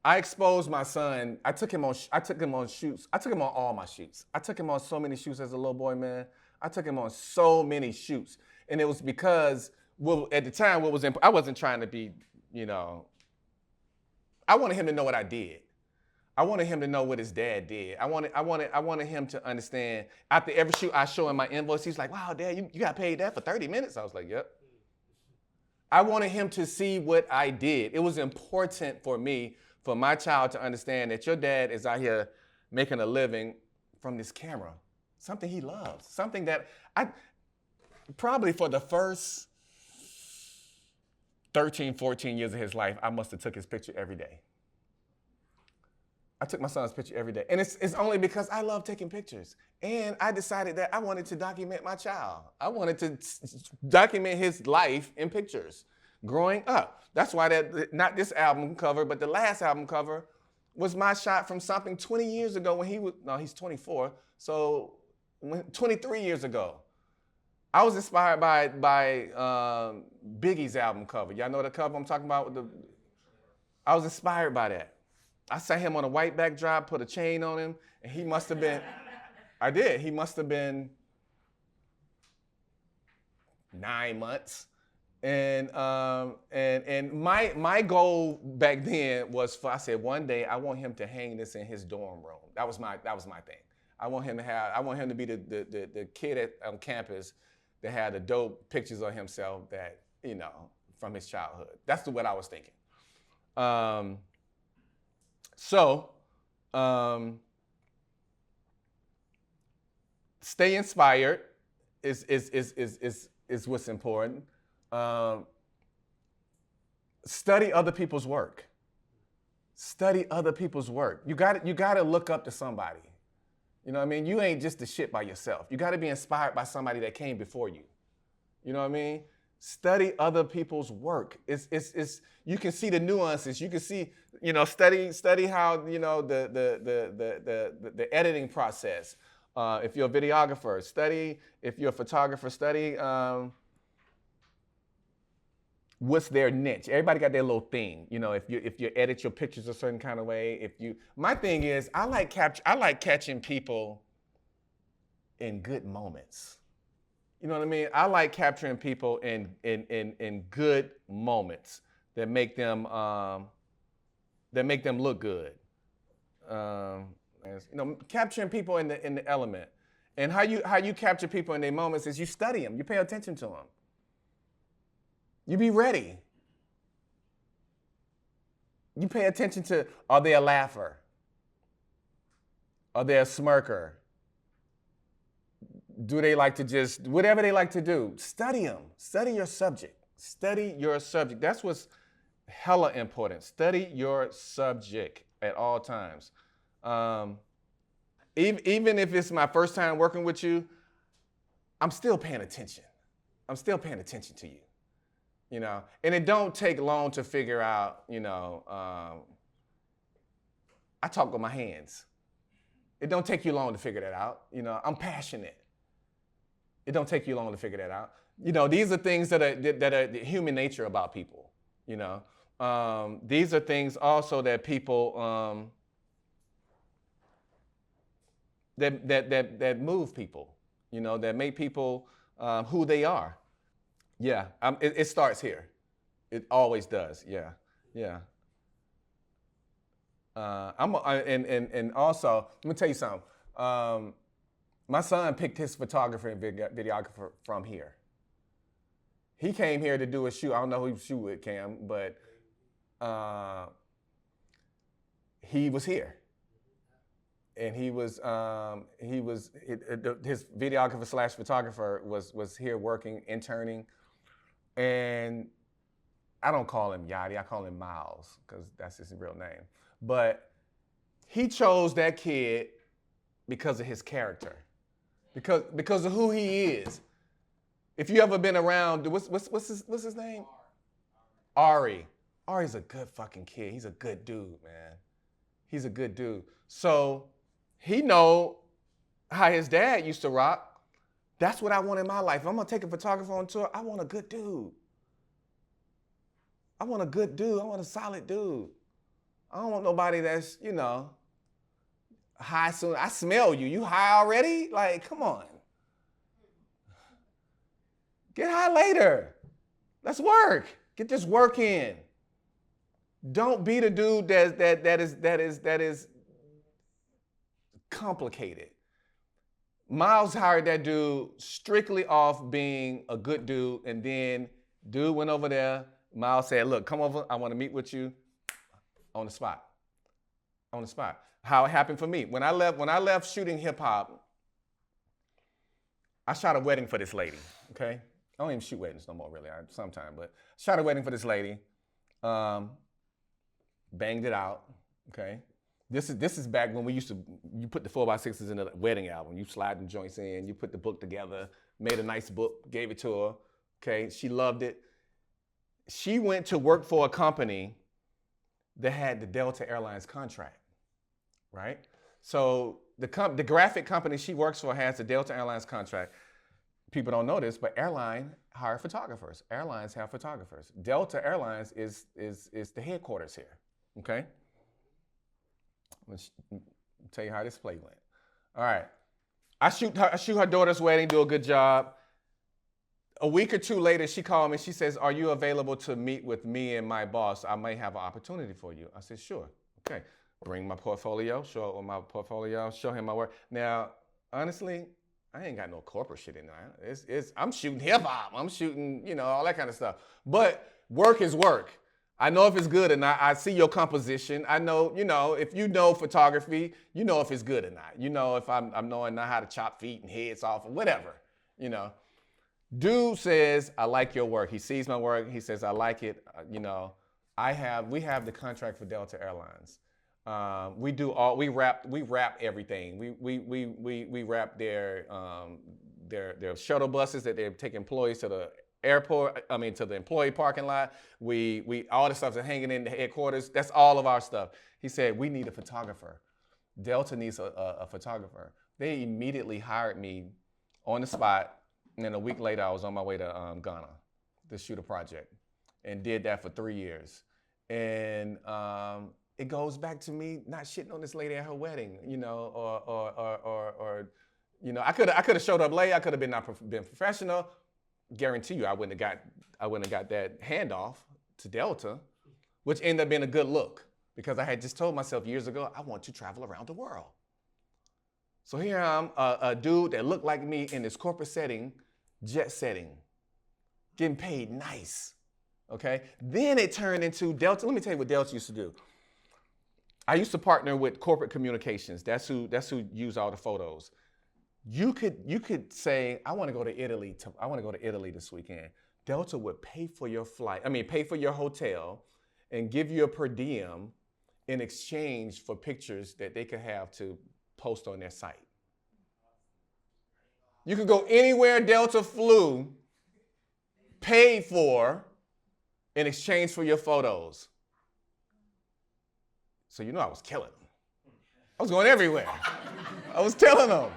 I exposed my son. I took him on shoots. I took him on all my shoots. I took him on so many shoots as a little boy, man. I took him on so many shoots, and it was because at the time I wasn't trying to be, I wanted him to know what I did. I wanted him to know what his dad did. I wanted him to understand. After every shoot, I show him my invoice. He's like, "Wow, Dad, you got paid that for 30 minutes?" I was like, "Yep." I wanted him to see what I did. It was important for me, for my child to understand that your dad is out here making a living from this camera, something he loves, something that probably for the first 13, 14 years of his life, I must have took his picture every day. I took my son's picture every day. And it's only because I love taking pictures. And I decided that I wanted to document my child. I wanted to document his life in pictures growing up. That's why not this album cover, but the last album cover was my shot from something 20 years ago when he's 24. So 23 years ago. I was inspired by Biggie's album cover. Y'all know the cover I'm talking about? I was inspired by that. I saw him on a white backdrop, put a chain on him, and he must have been, he must have been 9 months. And my goal back then was I said one day I want him to hang this in his dorm room. That was my thing. I want him to be the kid on campus that had the dope pictures of himself that, from his childhood. That's what I was thinking. So stay inspired is what's important. Study other people's work. Study other people's work. You got to look up to somebody. You know what I mean? You ain't just the shit by yourself. You got to be inspired by somebody that came before you. You know what I mean? Study other people's work. It's you can see the nuances. You can see, study how, the editing process. If you're a videographer, study. If you're a photographer, study what's their niche. Everybody got their little thing. If you edit your pictures a certain kind of way, my thing is I like catching people in good moments. You know what I mean? I like capturing people in good moments that make them look good. Capturing people in the element. And how you capture people in their moments is you study them. You pay attention to them. You be ready. You pay attention to, are they a laugher? Are they a smirker? Do they like to just, whatever they like to do, study them. Study your subject. Study your subject. That's what's hella important. Study your subject at all times. Even if it's my first time working with you, I'm still paying attention. I'm still paying attention to you. And it don't take long to figure out, I talk with my hands. It don't take you long to figure that out. I'm passionate. It don't take you long to figure that out. These are things that are the human nature about people. These are things also that people that move people. That make people who they are. Yeah, it starts here. It always does. Yeah. And also, let me tell you something. My son picked his photographer and videographer from here. He came here to do a shoot. I don't know who he shoot with, Cam, but he was here. And his videographer / photographer was here working, interning. And I don't call him Yachty, I call him Miles, because that's his real name. But he chose that kid because of his character, because of who he is. If you ever been around, what's his name? Ari. Ari's a good fucking kid. He's a good dude, man. He's a good dude. So he know how his dad used to rock. That's what I want in my life. If I'm gonna take a photographer on tour, I want a good dude. I want a good dude. I want a solid dude. I don't want nobody that's, high soon. I smell you. You high already? Like, come on. Get high later. Let's work. Get this work in. Don't be the dude that is complicated. Miles hired that dude strictly off being a good dude, and then dude went over there. Miles said, look, come over. I want to meet with you on the spot. On the spot. How it happened for me. When I left shooting hip hop, I shot a wedding for this lady, okay? I don't even shoot weddings no more, really, sometime, but shot a wedding for this lady. Banged it out, okay? This is back when you put the 4x6s in the wedding album. You slide the joints in, you put the book together, made a nice book, gave it to her, okay? She loved it. She went to work for a company that had the Delta Airlines contract, right? So the graphic company she works for has the Delta Airlines contract. People don't know this, but airline hire photographers. Airlines have photographers. Delta Airlines is the headquarters here, okay? I'll tell you how this play went. All right. I shoot her daughter's wedding, do a good job. A week or two later, she called me. She says, "Are you available to meet with me and my boss? I may have an opportunity for you." I said, "Sure." Okay. Bring my portfolio, show up with my portfolio, show him my work. Now, honestly, I ain't got no corporate shit in there. I'm shooting hip hop. I'm shooting, all that kind of stuff. But work is work. I know if it's good or not. I see your composition. I know, if you know photography, you know if it's good or not. You know if I'm knowing not how to chop feet and heads off or whatever, Dude says, "I like your work." He sees my work. He says, "I like it." We have the contract for Delta Airlines. We wrap everything. We wrap their shuttle buses that they take employees to the airport. To the employee parking lot. We all the stuff that's hanging in the headquarters. That's all of our stuff. He said, "We need a photographer. Delta needs a photographer." They immediately hired me on the spot. And then a week later, I was on my way to Ghana to shoot a project, and did that for 3 years. And it goes back to me not shitting on this lady at her wedding, I could have showed up late. I could have been professional. Guarantee you, I wouldn't have got that handoff to Delta, which ended up being a good look because I had just told myself years ago I want to travel around the world. So here I'm, a dude that looked like me in this corporate setting, jet setting, getting paid nice, okay? Then it turned into Delta. Let me tell you what Delta used to do. I used to partner with corporate communications. That's who used all the photos. You could say, "I want to go to Italy. I want to go to Italy this weekend." Delta would pay for your pay for your hotel, and give you a per diem in exchange for pictures that they could have to post on their site. You could go anywhere Delta flew, paid for, in exchange for your photos. So I was killing them. I was going everywhere. I was telling them.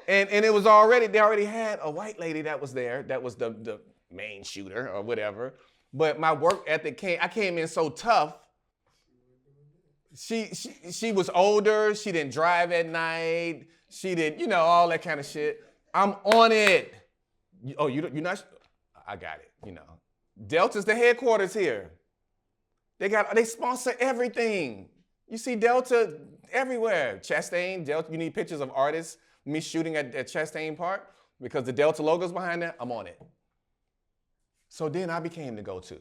And they already had a white lady that was there, that was the main shooter or whatever. But my work ethic I came in so tough. She was older. She didn't drive at night. She did, all that kind of shit. I'm on it. You're not? I got it. Delta's the headquarters here. They sponsor everything. You see Delta everywhere. Chastain, Delta. You need pictures of artists. Me shooting at Chastain Park because the Delta logo's behind that. I'm on it. So then I became the go-to.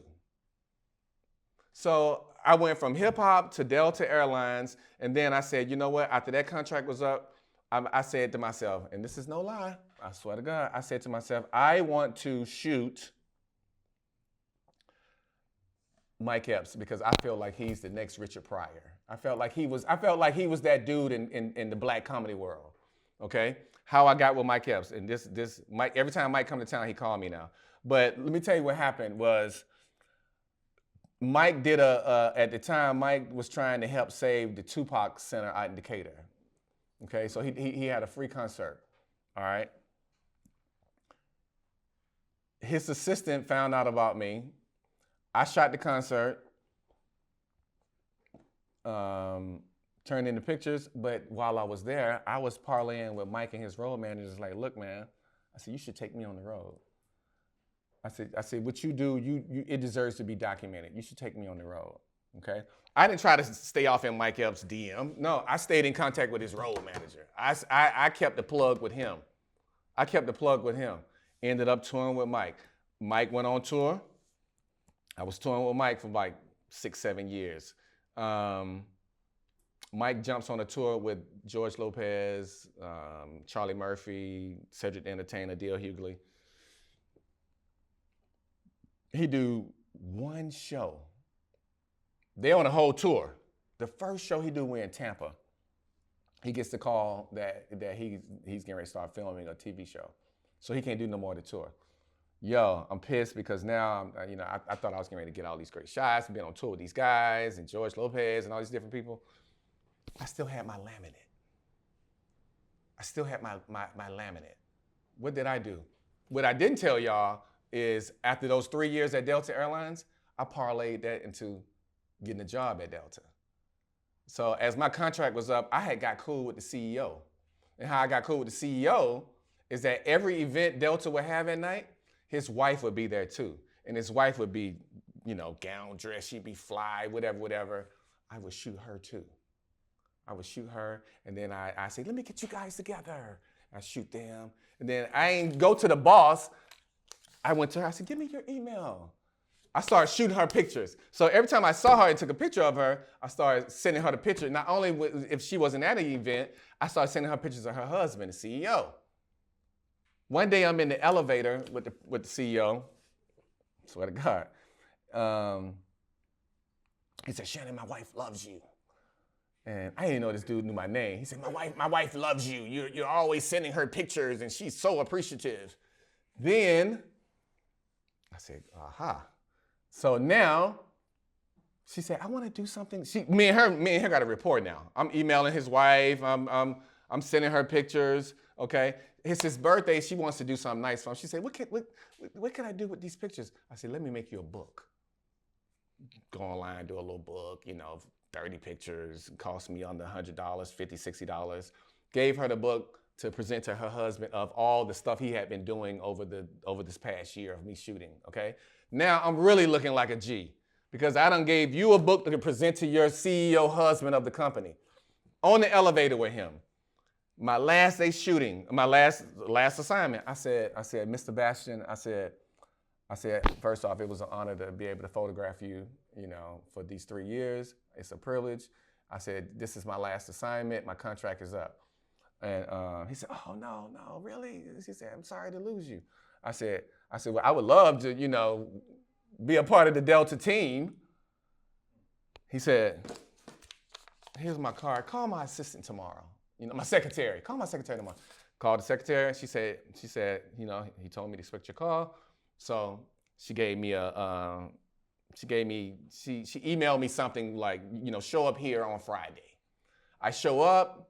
So I went from hip hop to Delta Airlines, and then I said, you know what? After that contract was up, I said to myself, and this is no lie, I swear to God, I said to myself, I want to shoot Mike Epps because I feel like he's the next Richard Pryor. I felt like he was that dude in the black comedy world. Okay? How I got with Mike Epps. And this Mike, every time Mike come to town, he called me now. But let me tell you what happened was Mike did at the time, Mike was trying to help save the Tupac Center out in Decatur. Okay, so he had a free concert, all right? His assistant found out about me. I shot the concert, turned in the pictures, but while I was there, I was parlaying with Mike and his road managers like, look, man, I said, you should take me on the road. I said, what you do, it deserves to be documented. You should take me on the road, okay? I didn't try to stay off in Mike Epps' DM. No, I stayed in contact with his road manager. I kept the plug with him. Ended up touring with Mike. Mike went on tour. I was touring with Mike for like 6-7 years. Mike jumps on a tour with George Lopez, Charlie Murphy, Cedric the Entertainer, D.L. Hughley. He do one show. They on a whole tour. The first show he do, we're in Tampa. He gets the call that he's getting ready to start filming a TV show. So he can't do no more of the tour. Yo, I'm pissed because now, I thought I was getting ready to get all these great shots, been on tour with these guys and George Lopez and all these different people. I still had my laminate. My laminate. What did I do? What I didn't tell y'all is after those 3 years at Delta Airlines, I parlayed that into getting a job at Delta. So as my contract was up, I had got cool with the CEO. And how I got cool with the CEO is that every event Delta would have at night, his wife would be there too. And his wife would be, gown dress, she'd be fly, whatever. I would shoot her too. I would shoot her, and then I say, let me get you guys together. I shoot them, and then I ain't go to the boss. I went to her, I said, give me your email. I started shooting her pictures. So every time I saw her and took a picture of her, I started sending her the picture. Not only if she wasn't at an event, I started sending her pictures of her husband, the CEO. One day I'm in the elevator with the CEO, swear to God. He said, Shannon, my wife loves you. And I didn't know this dude knew my name. He said, my wife loves you. You're always sending her pictures and she's so appreciative. Then I said, aha. So now she said, I want to do something. Me and her got a rapport now. I'm emailing his wife. I'm sending her pictures. Okay. It's his birthday. She wants to do something nice for him. She said, what can I do with these pictures? I said, let me make you a book. Go online, do a little book, 30 pictures, cost me under $100, $50, $60. Gave her the book to present to her husband of all the stuff he had been doing over this past year of me shooting, okay? Now I'm really looking like a G because I done gave you a book to present to your CEO husband of the company. On the elevator with him. My last day shooting, my last assignment, I said, Mr. Bastian, I said, first off, it was an honor to be able to photograph you, for these 3 years. It's a privilege. I said, this is my last assignment. My contract is up. And he said, oh, no, really? He said, I'm sorry to lose you. I said, well, I would love to, be a part of the Delta team. He said, here's my card. Call my assistant tomorrow. My secretary. Call my secretary tomorrow. Called the secretary. She said, he told me to expect your call. So she gave me she emailed me something like, show up here on Friday. I show up.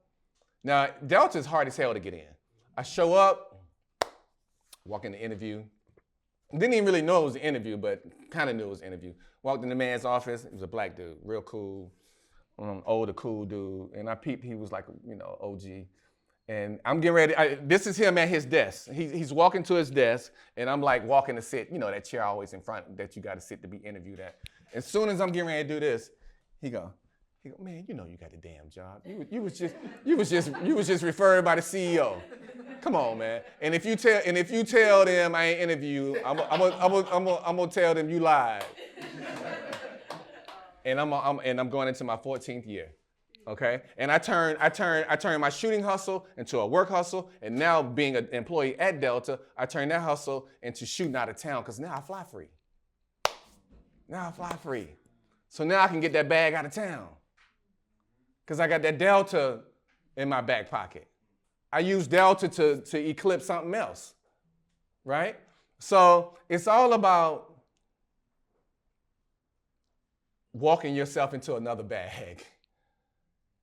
Now, Delta is hard as hell to get in. I show up, walk in the interview. Didn't even really know it was an interview, but kind of knew it was an interview. Walked in the man's office. He was a black dude, real cool, older, cool dude. And I peeped, he was like, OG. And I'm getting ready. This is him at his desk. He's walking to his desk, and I'm like walking to sit. that chair always in front that you got to sit to be interviewed at. As soon as I'm getting ready to do this, he go, man, you got a damn job. You was just referred by the CEO. Come on, man. And if you tell them I ain't interview, I'm gonna tell them you lied. And I'm going into my 14th year. Okay, and I turned my shooting hustle into a work hustle, and now being an employee at Delta, I turned that hustle into shooting out of town because now I fly free. So now I can get that bag out of town because I got that Delta in my back pocket. I use Delta to eclipse something else, right? So it's all about walking yourself into another bag.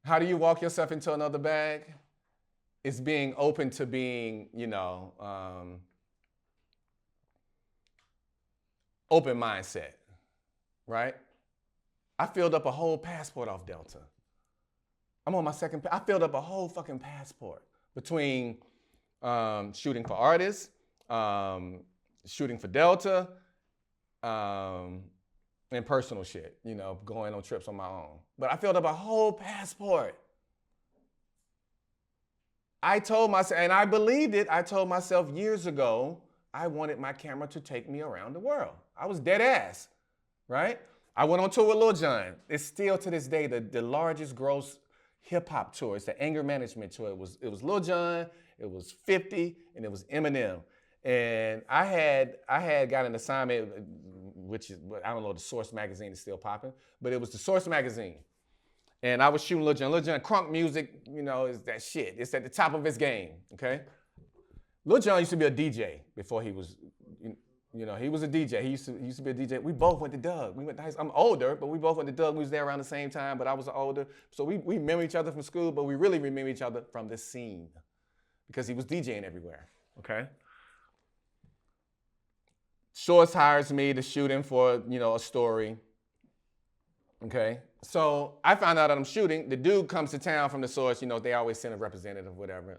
How do you walk yourself into another bag? It's being open to being, open mindset, right? I filled up a whole passport off Delta. I'm on my second, I filled up a whole fucking passport between shooting for artists, shooting for Delta, and personal shit, going on trips on my own. But I filled up a whole passport. I told myself, and I believed it, I told myself years ago, I wanted my camera to take me around the world. I was dead ass, right? I went on tour with Lil Jon. It's still to this day the largest gross hip hop tour. It's the anger management tour. It was Lil Jon, it was 50, and it was Eminem. And I had got an assignment, which is, I don't know, the Source magazine is still popping, but it was the Source magazine. And I was shooting Lil Jon. Lil Jon, crunk music, is that shit. It's at the top of his game, okay? Lil Jon used to be a DJ before he was, he was a DJ. He used to be a DJ. We both went to Doug. We went to high school. I'm older, but we both went to Doug. We was there around the same time, but I was older. So we remember each other from school, but we really remember each other from the scene because he was DJing everywhere, okay? Source hires me to shoot him for, a story. Okay. So I found out that I'm shooting. The dude comes to town from the Source. They always send a representative, whatever.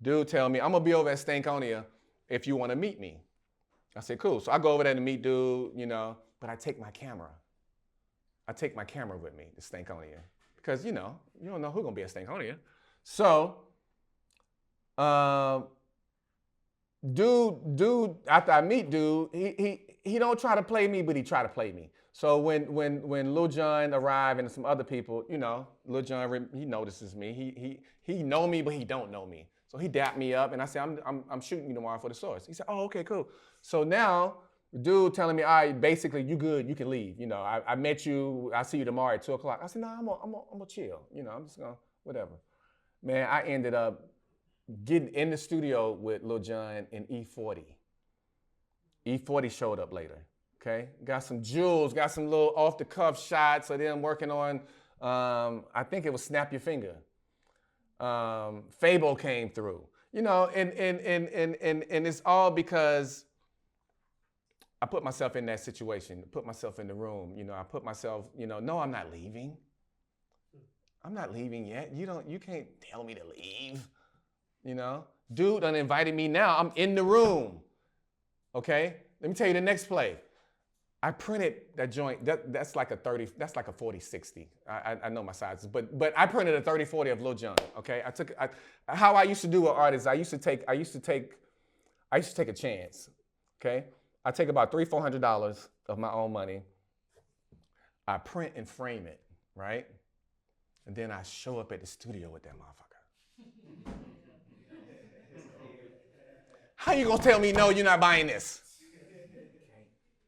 Dude tell me, I'm going to be over at Stankonia if you want to meet me. I said, cool. So I go over there to meet dude, you know, but I take my camera. I take my camera with me, the Stankonia, because, you know, you don't know who's going to be a Stankonia. So, dude, after I meet dude, he don't try to play me, but he try to play me. So when Lil Jon arrived and some other people, you know, Lil Jon, he notices me. He know me, but he don't know me. So he dapped me up, and I said, I'm shooting you tomorrow for the Source. He said, oh, okay, cool. So now, dude telling me, all right, basically, you good, you can leave. You know, I met you, I'll see you tomorrow at 2 o'clock. I said, no, I'm gonna chill. You know, I'm just gonna, whatever. Man, I ended up getting in the studio with Lil Jon in E40. E40 showed up later, okay? Got some jewels, got some little off-the-cuff shots of them working on, I think it was Snap Your Finger. Fable came through, you know, and it's all because I put myself in that situation, put myself in the room, you know, I put myself, you know, no, I'm not leaving. I'm not leaving yet. You can't tell me to leave, you know? Dude done invited me now, I'm in the room, okay? Let me tell you the next play. I printed that joint, that's like a 40-60. I know my sizes, but I printed a 30-40 of Lil Jon, okay? How I used to do with artists, I used to take a chance, okay? I take about $300-400 of my own money. I print and frame it, right? And then I show up at the studio with that motherfucker. How you gonna tell me no, you're not buying this?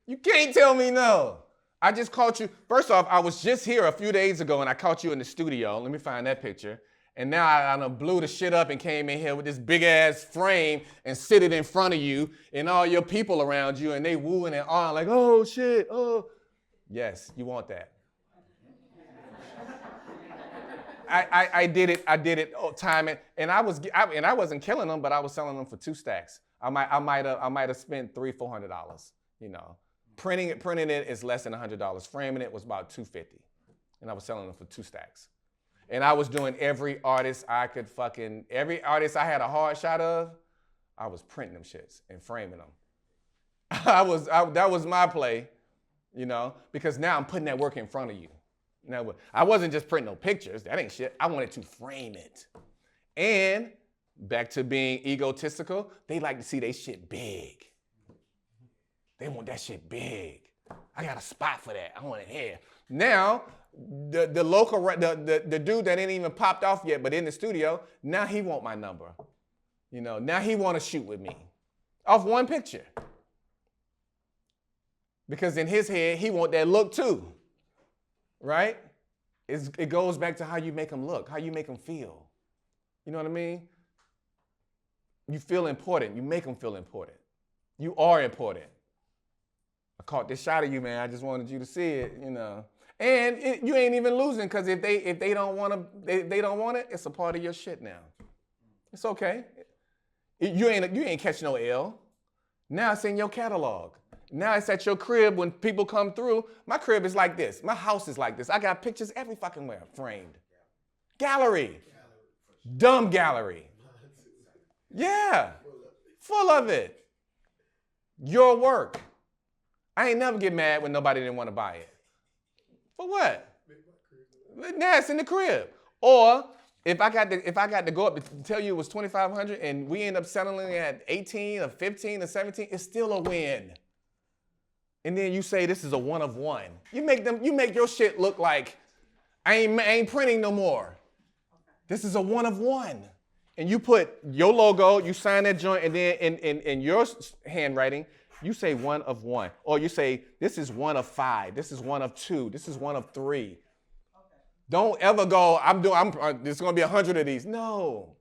You can't tell me no. I just caught you. First off, I was just here a few days ago and I caught you in the studio. Let me find that picture. And now I done blew the shit up and came in here with this big ass frame and sit it in front of you and all your people around you and they wooing and awing like, oh shit, oh. Yes, you want that. I did it time and I wasn't killing them, but I was selling them for 2 stacks. I might have spent $300-400, you know. Printing it is less than $100. Framing it was about $250, and I was selling them for 2 stacks. And I was doing every artist I had a hard shot of, I was printing them shits and framing them. That was my play, you know, because now I'm putting that work in front of you. Now, I wasn't just printing no pictures. That ain't shit. I wanted to frame it. And back to being egotistical, they like to see they shit big. They want that shit big. I got a spot for that. I want it here. Now, the dude that ain't even popped off yet, but in the studio, now he want my number. You know, now he want to shoot with me off one picture. Because in his head, he want that look too, right? It goes back to how you make them look, how you make them feel. You know what I mean? You feel important. You make them feel important. You are important. I caught this shot of you, man. I just wanted you to see it, you know. And you ain't even losing because if they don't want it, it's a part of your shit now. It's okay. You ain't catching no L. Now it's in your catalog. Now it's at your crib when people come through. My crib is like this. My house is like this. I got pictures every fucking where framed. Gallery. Dumb gallery. Yeah. Full of it. Your work. I ain't never get mad when nobody didn't want to buy it. For what? Now it's in the crib. Or if I got to go up to tell you it was $2,500 and we end up settling at 18 or 15 or 17, it's still a win. And then you say this is a one of one. You make your shit look like I ain't printing no more. This is a one of one. And you put your logo, you sign that joint, and then in your handwriting, you say one of one. Or you say, this is one of 5. This is one of 2. This is one of 3. Okay. Don't ever go, there's going to be 100 of these. No.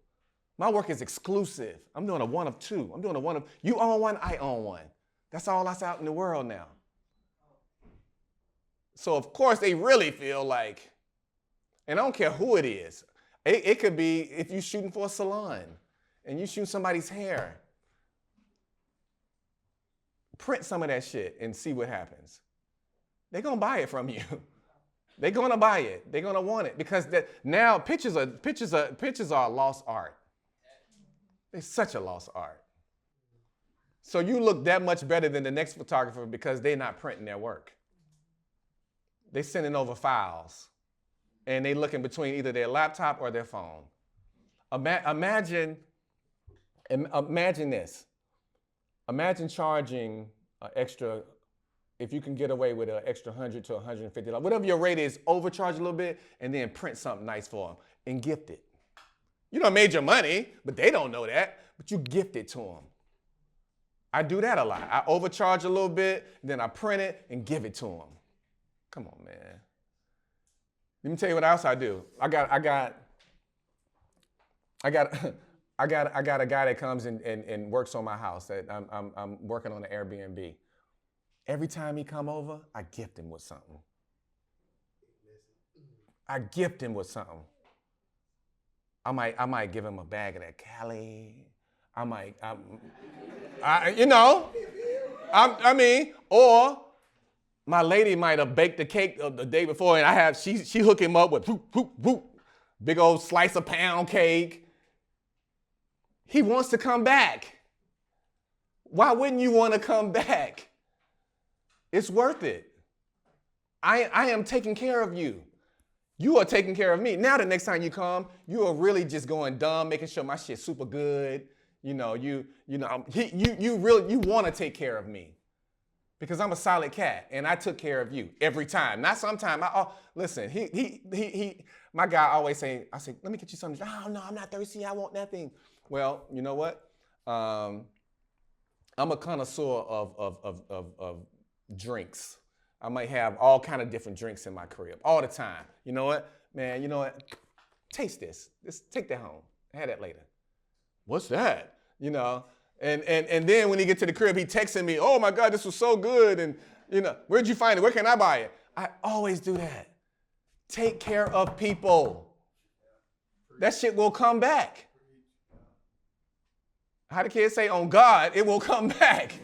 My work is exclusive. I'm doing a one of 2. I'm doing a one of, you own one, I own one. That's all that's out in the world now. So, of course, they really feel like, and I don't care who it is. It could be if you're shooting for a salon and you shoot somebody's hair. Print some of that shit and see what happens. They're going to buy it from you. They're going to buy it. They're going to want it because now pictures are a lost art. It's such a lost art. So you look that much better than the next photographer because they're not printing their work. They're sending over files, and they looking between either their laptop or their phone. Imagine this. Imagine charging an extra, if you can get away with an extra $100 to $150, whatever your rate is, overcharge a little bit, and then print something nice for them and gift it. You done made your money, but they don't know that, but you gift it to them. I do that a lot. I overcharge a little bit, then I print it and give it to them. Come on, man. Let me tell you what else I do. I got a guy that comes and works on my house. That I'm working on an Airbnb. Every time he come over, I gift him with something. I might give him a bag of that Cali. Or my lady might have baked the cake the day before, and she hook him up with big old slice of pound cake. He wants to come back. Why wouldn't you want to come back? It's worth it. I am taking care of you. You are taking care of me. Now the next time you come, you are really just going dumb, making sure my shit's super good. You want to take care of me because I'm a solid cat and I took care of you every time. Not sometime. Listen, my guy always say, I say, let me get you something. Oh no, I'm not thirsty. I want nothing. Well, you know what? I'm a connoisseur of drinks. I might have all kind of different drinks in my crib all the time. You know what, man? You know what? Taste this. Just take that home. Have that later. What's that? And then when he get to the crib, he texting me, oh my God, this was so good. And where'd you find it? Where can I buy it? I always do that. Take care of people. That shit will come back. How the kids say, on God, it will come back.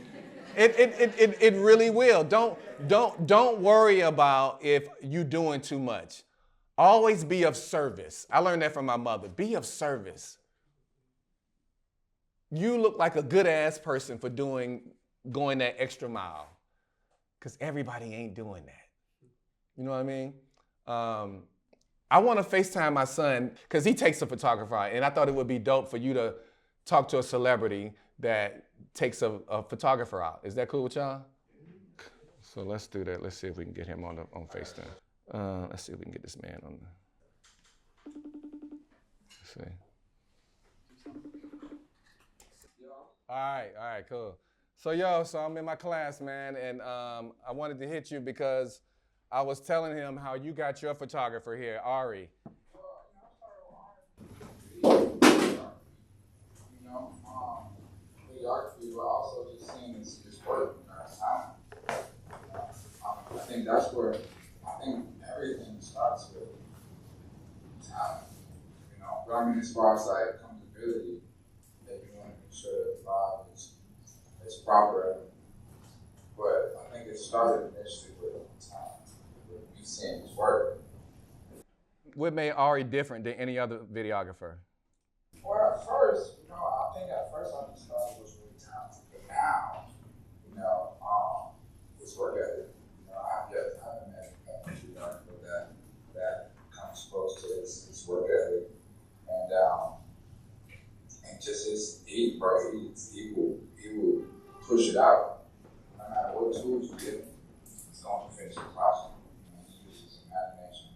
It really will. Don't worry about if you're doing too much. Always be of service. I learned that from my mother. Be of service. You look like a good ass person for going that extra mile, because everybody ain't doing that. You know what I mean? I want to FaceTime my son because he takes a photographer out, and I thought it would be dope for you to talk to a celebrity that takes a photographer out. Is that cool with y'all? So let's do that. Let's see if we can get him on FaceTime. Let's see if we can get this man on the. Let's see. All right, cool. So I'm in my class, man, and I wanted to hit you because I was telling him how you got your photographer here, Ari. The art we were also just seeing his work and talent. I think that's where everything starts with talent. But I mean, as far as like comfortability, that you want to make sure that the vibe is proper. But I think it started initially with talent, with me seeing his work. What made Ari different than any other videographer? Well, at first, I think at first I just thought it was really talented, but now, his work ethic, I haven't met a videographer that comes close to his work ethic, and just he will push it out, no matter what tools you give him, he's going to finish the project. He uses his imagination,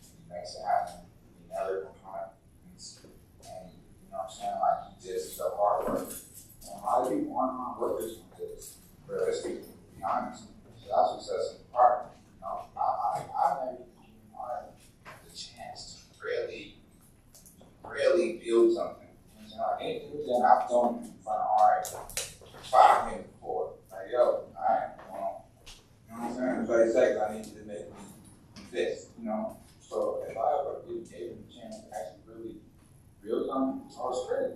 he makes it happen, he never complains, and you know what I'm saying, like he just the hard work. And a lot of people aren't hard workers with this, realistically, to be honest. So that's what sets them apart. I've never even had the chance to really build something. You know, like anything that I've done in front of art 5 minutes before. Like, yo, alright, well, you know what I'm saying? In 30 seconds, I need you to make me this, So if I ever gave him a chance to actually really build something, I was ready,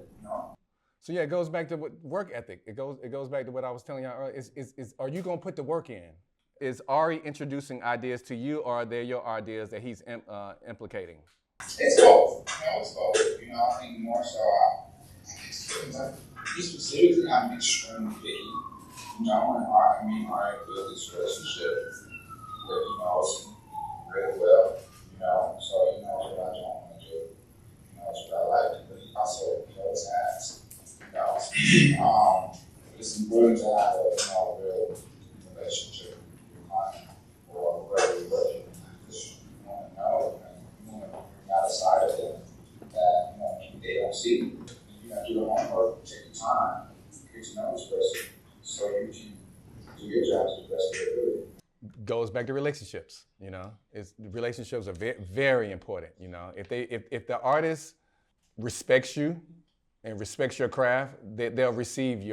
So yeah, it goes back to work ethic. It goes back to what I was telling y'all earlier. Are you gonna put the work in? Is Ari introducing ideas to you, or are they your ideas that he's implicating? It's both. It's both. I think more so. specifically, I'm extremely picky. You know, and I built this relationship with, really well, so he knows what I don't want to do. He knows what I like to do, but he also knows ask. It's important to have a real relationship with your client or whoever you're working with, because you want to know and you want to bring out a side of them that they don't see. You got to do the homework, take the time, get to know this person, so you can do your job to the best of your ability. Goes back to relationships. Relationships are very, very important. If the artist respects you and respects your craft, they'll receive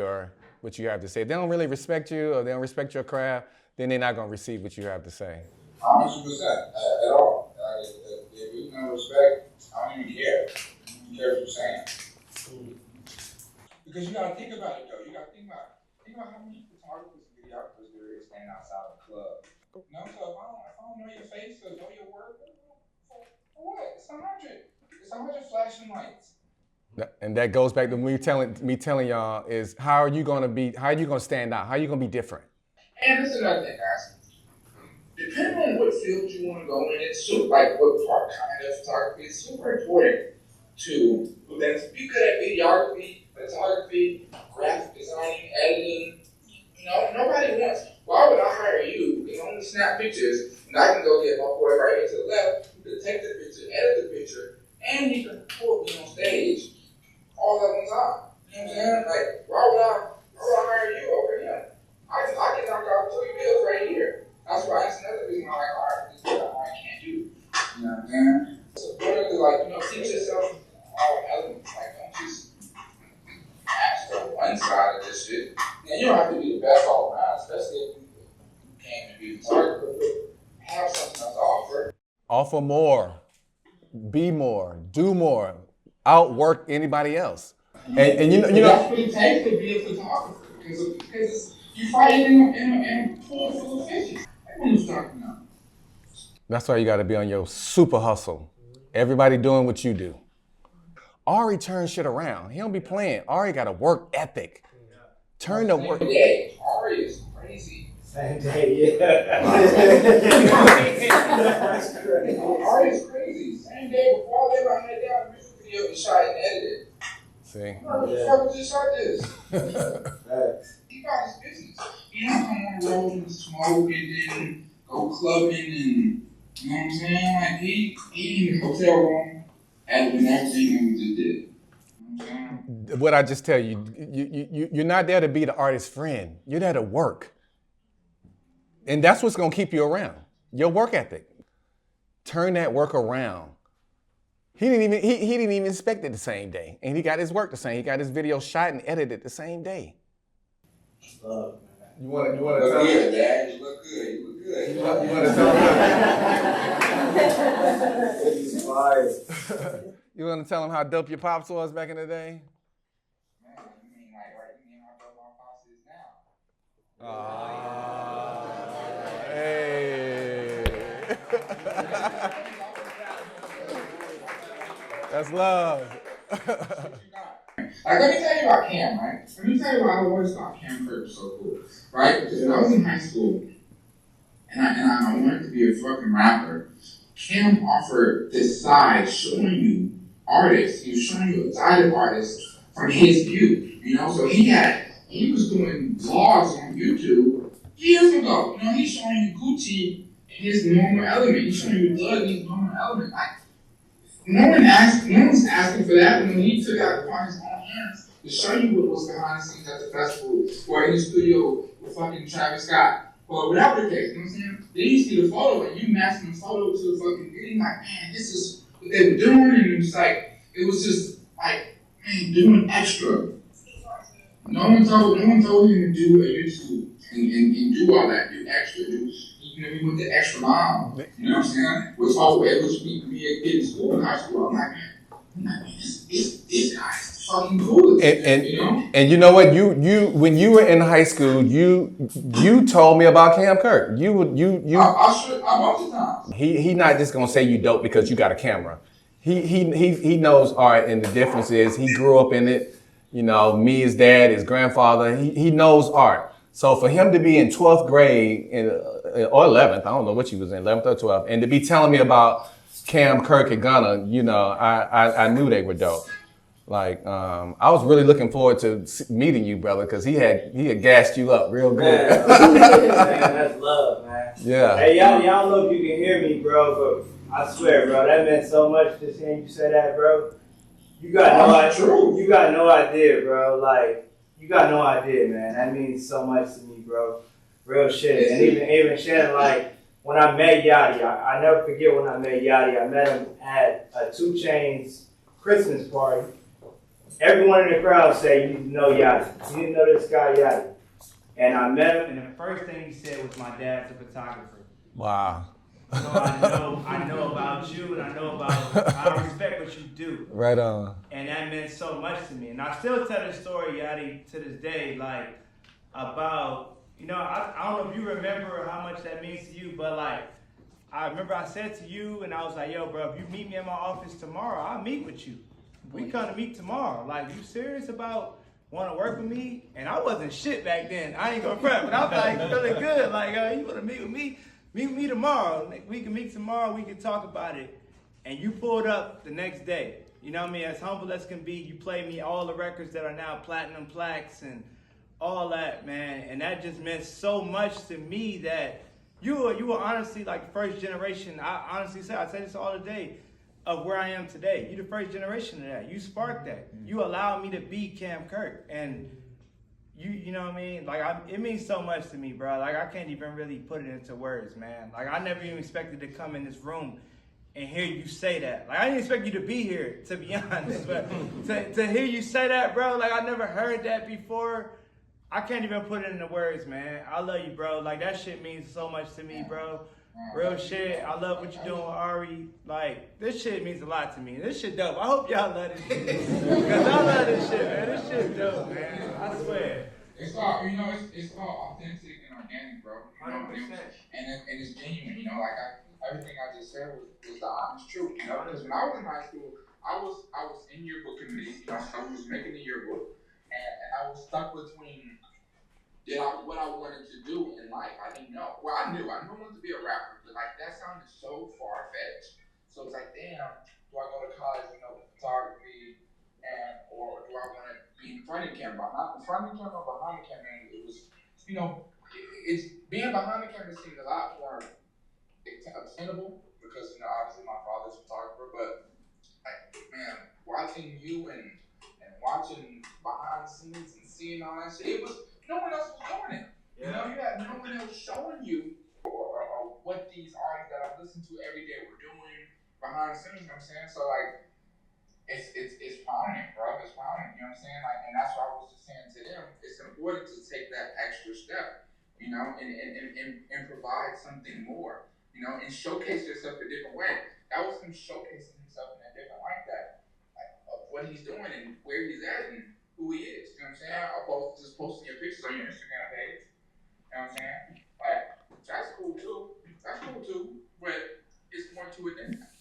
what you have to say. If they don't really respect you or they don't respect your craft, then they're not going to receive what you have to say. 100% at all. If you don't respect, I don't even care. I don't even care what you're saying. Because you gotta think about it though. You gotta think about how many photographers and videographers there is standing outside of the club. So if I don't know your face or know your work, for what? It's 100. It's 100 flashing lights. And that goes back to me telling y'all is how are you gonna stand out? How are you gonna be different? And this is another thing, guys. Depending on what field you want to go in, it's super, like what part kind of photography, it's super important to be good at videography, photography, graphic designing, editing. Nobody wants. Why would I hire you? You can only snap pictures, and I can go get my boy right here to the left, who can take the picture, edit the picture, and he can record me on stage all at one time. You know what I'm saying? Like, why would I hire you over him? I can knock out 3 bills right here. That's why it's another reason why I like art. This is what I can't do. You know what I'm saying? So important to teach yourself all elements. Like, don't just master one side of this shit. And you don't have to be the best all around, especially if you came to be a photographer, but have something else to offer. Offer more, be more, do more, outwork anybody else. And that's what it takes to be a photographer, because you fight in a pool full of fishes. Everyone's talking now. That's why you got to be on your super hustle. Everybody doing what you do. Ari turns shit around. He don't be playing. Ari got a work ethic. Turn the work. Yeah, Ari is crazy. Same day, yeah. That's crazy. Ari is crazy. Same day before I lay my head down, the music video is shot and edited. See? What the fuck just shot this? He got his business. He don't come on the road and smoke and then go clubbing and, you know what I'm saying? Like, he in the hotel room editing everything that we just did. You know what I'm saying? What I just tell you, you're not there to be the artist's friend. You're there to work. And that's what's going to keep you around. Your work ethic. Turn that work around. He didn't even expect it the same day. And he got his work the same. He got his video shot and edited the same day. Love, You want to Look tell good, Dad. You look good. You look good. You want to tell him? He's fire. You want to tell him how dope your pops was back in the day? Man, you mean how dope my pops is now? Hey. That's love. Like, let me tell you about Cam, right? Let me tell you why I always thought Cam Kirk was so cool, right? Because when I was in high school, and I wanted to be a fucking rapper, Cam offered this side showing you artists. He was showing you a side of artists from his view, So he was doing vlogs on YouTube years ago. He's showing you Gucci in his normal element. He's showing you Doug in his normal element. Like, no one's asking for that. When he took out upon his own hands to show you what was behind the scenes at the festival or in the studio with fucking Travis Scott or whatever the case, you know what I'm saying? Then you see the photo and you match the photo to the fucking thing, like, man, this is what they were doing, and it was just like, man, doing extra. No one told him to do a YouTube and do all that, do extra, we went the extra mile, you know what I'm saying? Which we a kid in school, in high school, I'm like, man, this guy's fucking cool. And you know what? You when you were in high school, you told me about Cam Kirk. I bunch of times. He not just gonna say you dope because you got a camera. He knows art, and the difference is he grew up in it. You know, me, his dad, his grandfather, he knows art. So for him to be in 12th grade or 11th, I don't know what he was in, 11th or 12th, and to be telling me about Cam, Kirk, and Gunna, you know, I knew they were dope. Like, I was really looking forward to meeting you, brother, because he had gassed you up real good. Man, that's love, man. Yeah. Hey, y'all don't know if you can hear me, bro, but I swear, bro, that meant so much just hearing you say that, bro. You got no idea. You got no idea, bro. Like, you got no idea, man. That means so much to me, bro. Real shit. And even Shannon, like, when I met Yachty, I never forget when I met Yachty. I met him at a 2 Chainz Christmas party. Everyone in the crowd said, you didn't know Yachty. You didn't know this guy Yachty. And I met him, and the first thing he said was, my dad's a photographer. Wow. So I know about you, and I respect what you do. Right on. And that meant so much to me. And I still tell this story, Yachty, to this day, like, about, you know, I don't know if you remember how much that means to you, but like, I remember I said to you, and I was like, yo, bro, if you meet me in my office tomorrow, I'll meet with you. We come to meet tomorrow. Like, you serious about want to work with me? And I wasn't shit back then. I ain't gonna prep, but I was like feeling good. Like, you want to meet with me? Meet with me tomorrow. We can meet tomorrow. We can talk about it. And you pulled up the next day. You know what I mean? As humble as can be, you played me all the records that are now platinum plaques and all that, man. And that just meant so much to me that you were honestly like first generation. I honestly say, I say this all the day, of where I am today. You the first generation of that. You sparked that. You allowed me to be Cam Kirk. And you know what I mean? Like, it means so much to me, bro. Like, I can't even really put it into words, man. Like, I never even expected to come in this room and hear you say that. Like, I didn't expect you to be here, to be honest. But to hear you say that, bro, like, I never heard that before. I can't even put it into words, man. I love you, bro. Like, that shit means so much to me, bro. Real shit. I love what you're doing with Ari. Like, this shit means a lot to me. This shit dope. I hope y'all love this shit. Because I love this shit, man. This shit dope, man. I swear. It's all, you know, it's all authentic and organic, bro. You know, 100%. and it's genuine, you know, like everything I just said was the honest truth, you know, because when I was in high school, I was in yearbook committee, you know, I was making the yearbook, and I was stuck between what I wanted to do in life. I didn't know. Well, I knew I wanted to be a rapper, but like that sounded so far-fetched. So it's like, damn, do I go to college, you know, photography, or do I want to be in front of the camera? Front of the camera or behind the camera? And it was, you know, it's being behind the camera seemed a lot more obtainable because, you know, obviously my father's a photographer, but like, man, watching you and watching behind the scenes and seeing all that shit, it was, no one else was doing it. Yeah. You know, you had no one else showing you or what these artists that I listen to every day were doing behind the scenes, you know what I'm saying? So like, it's prominent, bro. It's prominent, you know what I'm saying? Like, and that's why I was just saying to them, it's important to take that extra step, you know, and provide something more, you know, and showcase yourself a different way. That was him showcasing himself in a different like that, like of what he's doing and where he's at and who he is. You know what I'm saying? Just posting your pictures on your Instagram page. You know what I'm saying? Like, that's cool too. That's cool too. But it's more to it than that.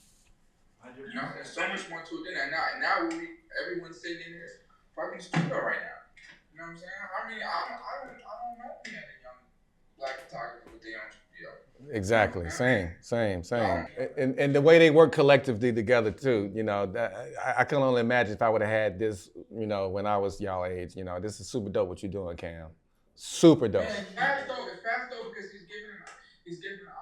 You know, there's so much more to it than that. And now everyone's sitting in this fucking studio right now. You know what I'm saying? I mean, I don't know any other young black photographer with their own studio. Exactly. Same. And the way they work collectively together too, you know, I can only imagine if I would have had this, you know, when I was y'all age, you know, this is super dope what you're doing, Cam. Super dope. Man, it's fast though because he's giving an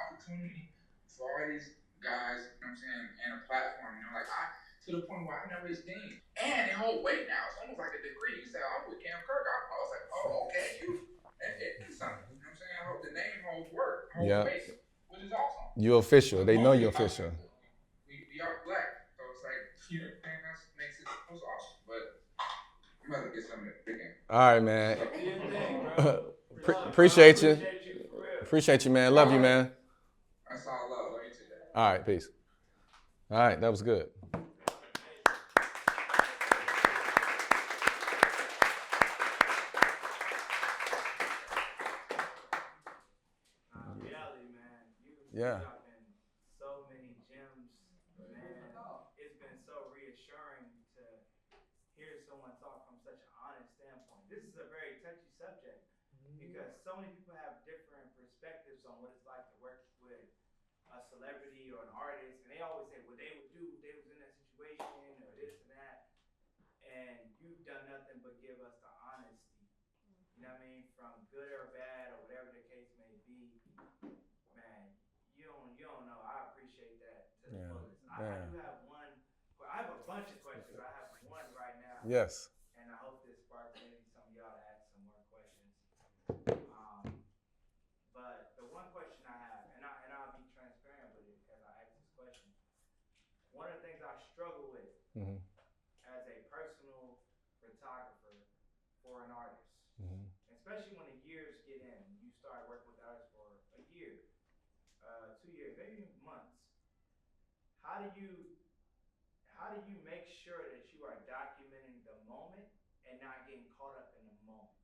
opportunity for all these guys, you know what I'm saying, and a platform, you know, like to the point where I know his name. And it hold weight now. It's almost like a degree. You say, I'm with Cam Kirk. I was like, oh, okay, it's something. You know what I'm saying? I hope the name holds weight, which is awesome. You're official. They know you're official. We are black. So it's like, you know, and that makes it most awesome. But I'm about to get something to pick in. All right, man. Appreciate you. Appreciate you, man. Love you, man. That's all love. Love you too. All right, peace. All right, that was good. Yeah. So many gems, man. It's been so reassuring to hear someone talk this is a very touchy subject because so many people have different perspectives on what it's like to work with a celebrity or an artist, and they always say what they would do if they was in that situation or this and that. And you've done nothing but give us the honesty. You know what I mean? From good or bad or whatever the case may be. Man, you don't know. I appreciate that to the fullest. I do have one. I have a bunch of questions. I have one right now. Yes. And I hope this sparks maybe some of y'all to ask some more questions. But the one question I have, and I'll be transparent with it as I ask this question. One of the things I struggle with as a personal photographer for an artist, especially when the years get in, you start working with artists for a year, 2 years, maybe months. How do you make sure that you are documenting the moment and not getting caught up in the moment?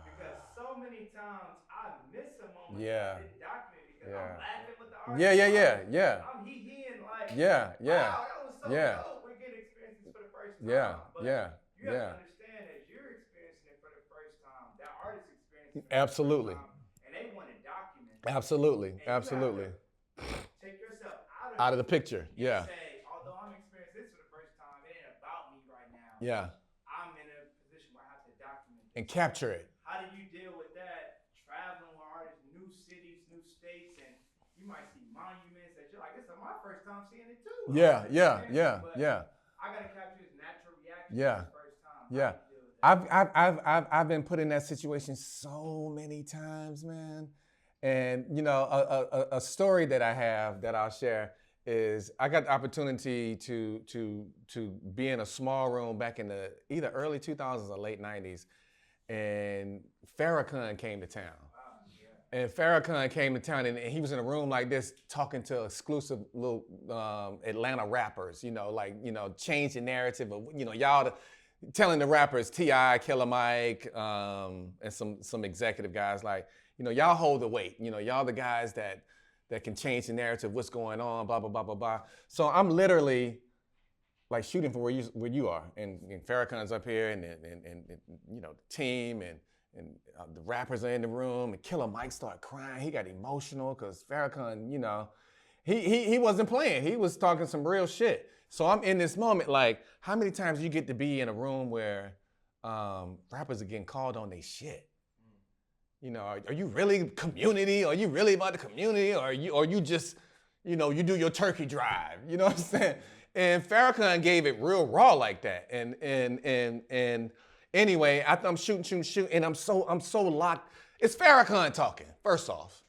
Because so many times I miss a moment I didn't document because I'm laughing with the artist. I'm hee-heeing like, wow, that was so dope. We're getting experiences for the first time. But you have to understand that you're experiencing it for the first time. That artist experiencing it for the first time, and they want to document it. Absolutely. Take yourself out of the picture. Say, although I'm experiencing this for the first time, it ain't about me right now. I'm in a position where I have to document it. And capture it. How do you deal with that? Traveling with artists, new cities, new states, and you might see monuments that you're like, this is my first time seeing it too. But I gotta capture this natural reaction for the first time. I've been put in that situation so many times, man. And you know, a story that I have that I'll share is I got the opportunity to be in a small room back in the either early 2000s or late 90s, and Farrakhan came to town. And Farrakhan came to town, and he was in a room like this talking to exclusive little Atlanta rappers, change the narrative of, y'all telling the rappers, T.I., Killer Mike, and some executive guys like, y'all hold the weight. Y'all the guys that can change the narrative, what's going on, blah, blah, blah, blah, blah. So I'm literally like shooting for where you are. And Farrakhan's up here, and the team, and the rappers are in the room, and Killer Mike started crying. He got emotional because Farrakhan, he wasn't playing. He was talking some real shit. So I'm in this moment like, how many times you get to be in a room where rappers are getting called on their shit? Are you really community? Are you really about the community? Or you just, you do your turkey drive? You know what I'm saying? And Farrakhan gave it real raw like that. And anyway, after I'm shooting, and I'm so locked. It's Farrakhan talking, first off.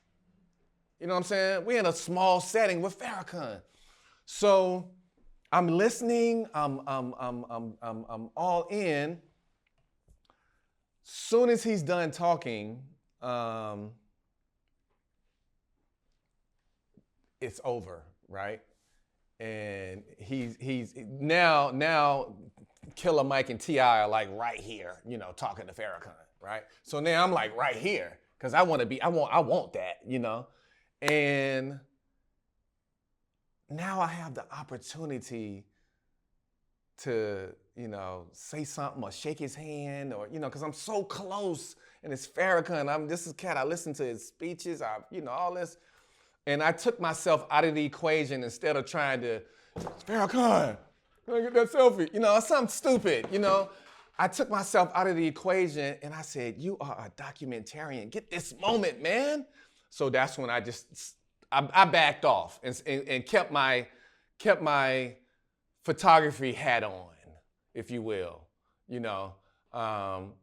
You know what I'm saying? We're in a small setting with Farrakhan. So I'm listening, I'm all in. Soon as he's done talking, it's over, right? And he's now Killer Mike and T.I. are like right here, talking to Farrakhan, right? So now I'm like right here because I want that, and now I have the opportunity to, say something or shake his hand or, because I'm so close, and it's Farrakhan. This is cat. I listen to his speeches. All this. And I took myself out of the equation instead of trying to, Farrakhan, can I get that selfie? Something stupid, I took myself out of the equation and I said, you are a documentarian. Get this moment, man. So that's when I backed off and kept my photography hat on, if you will,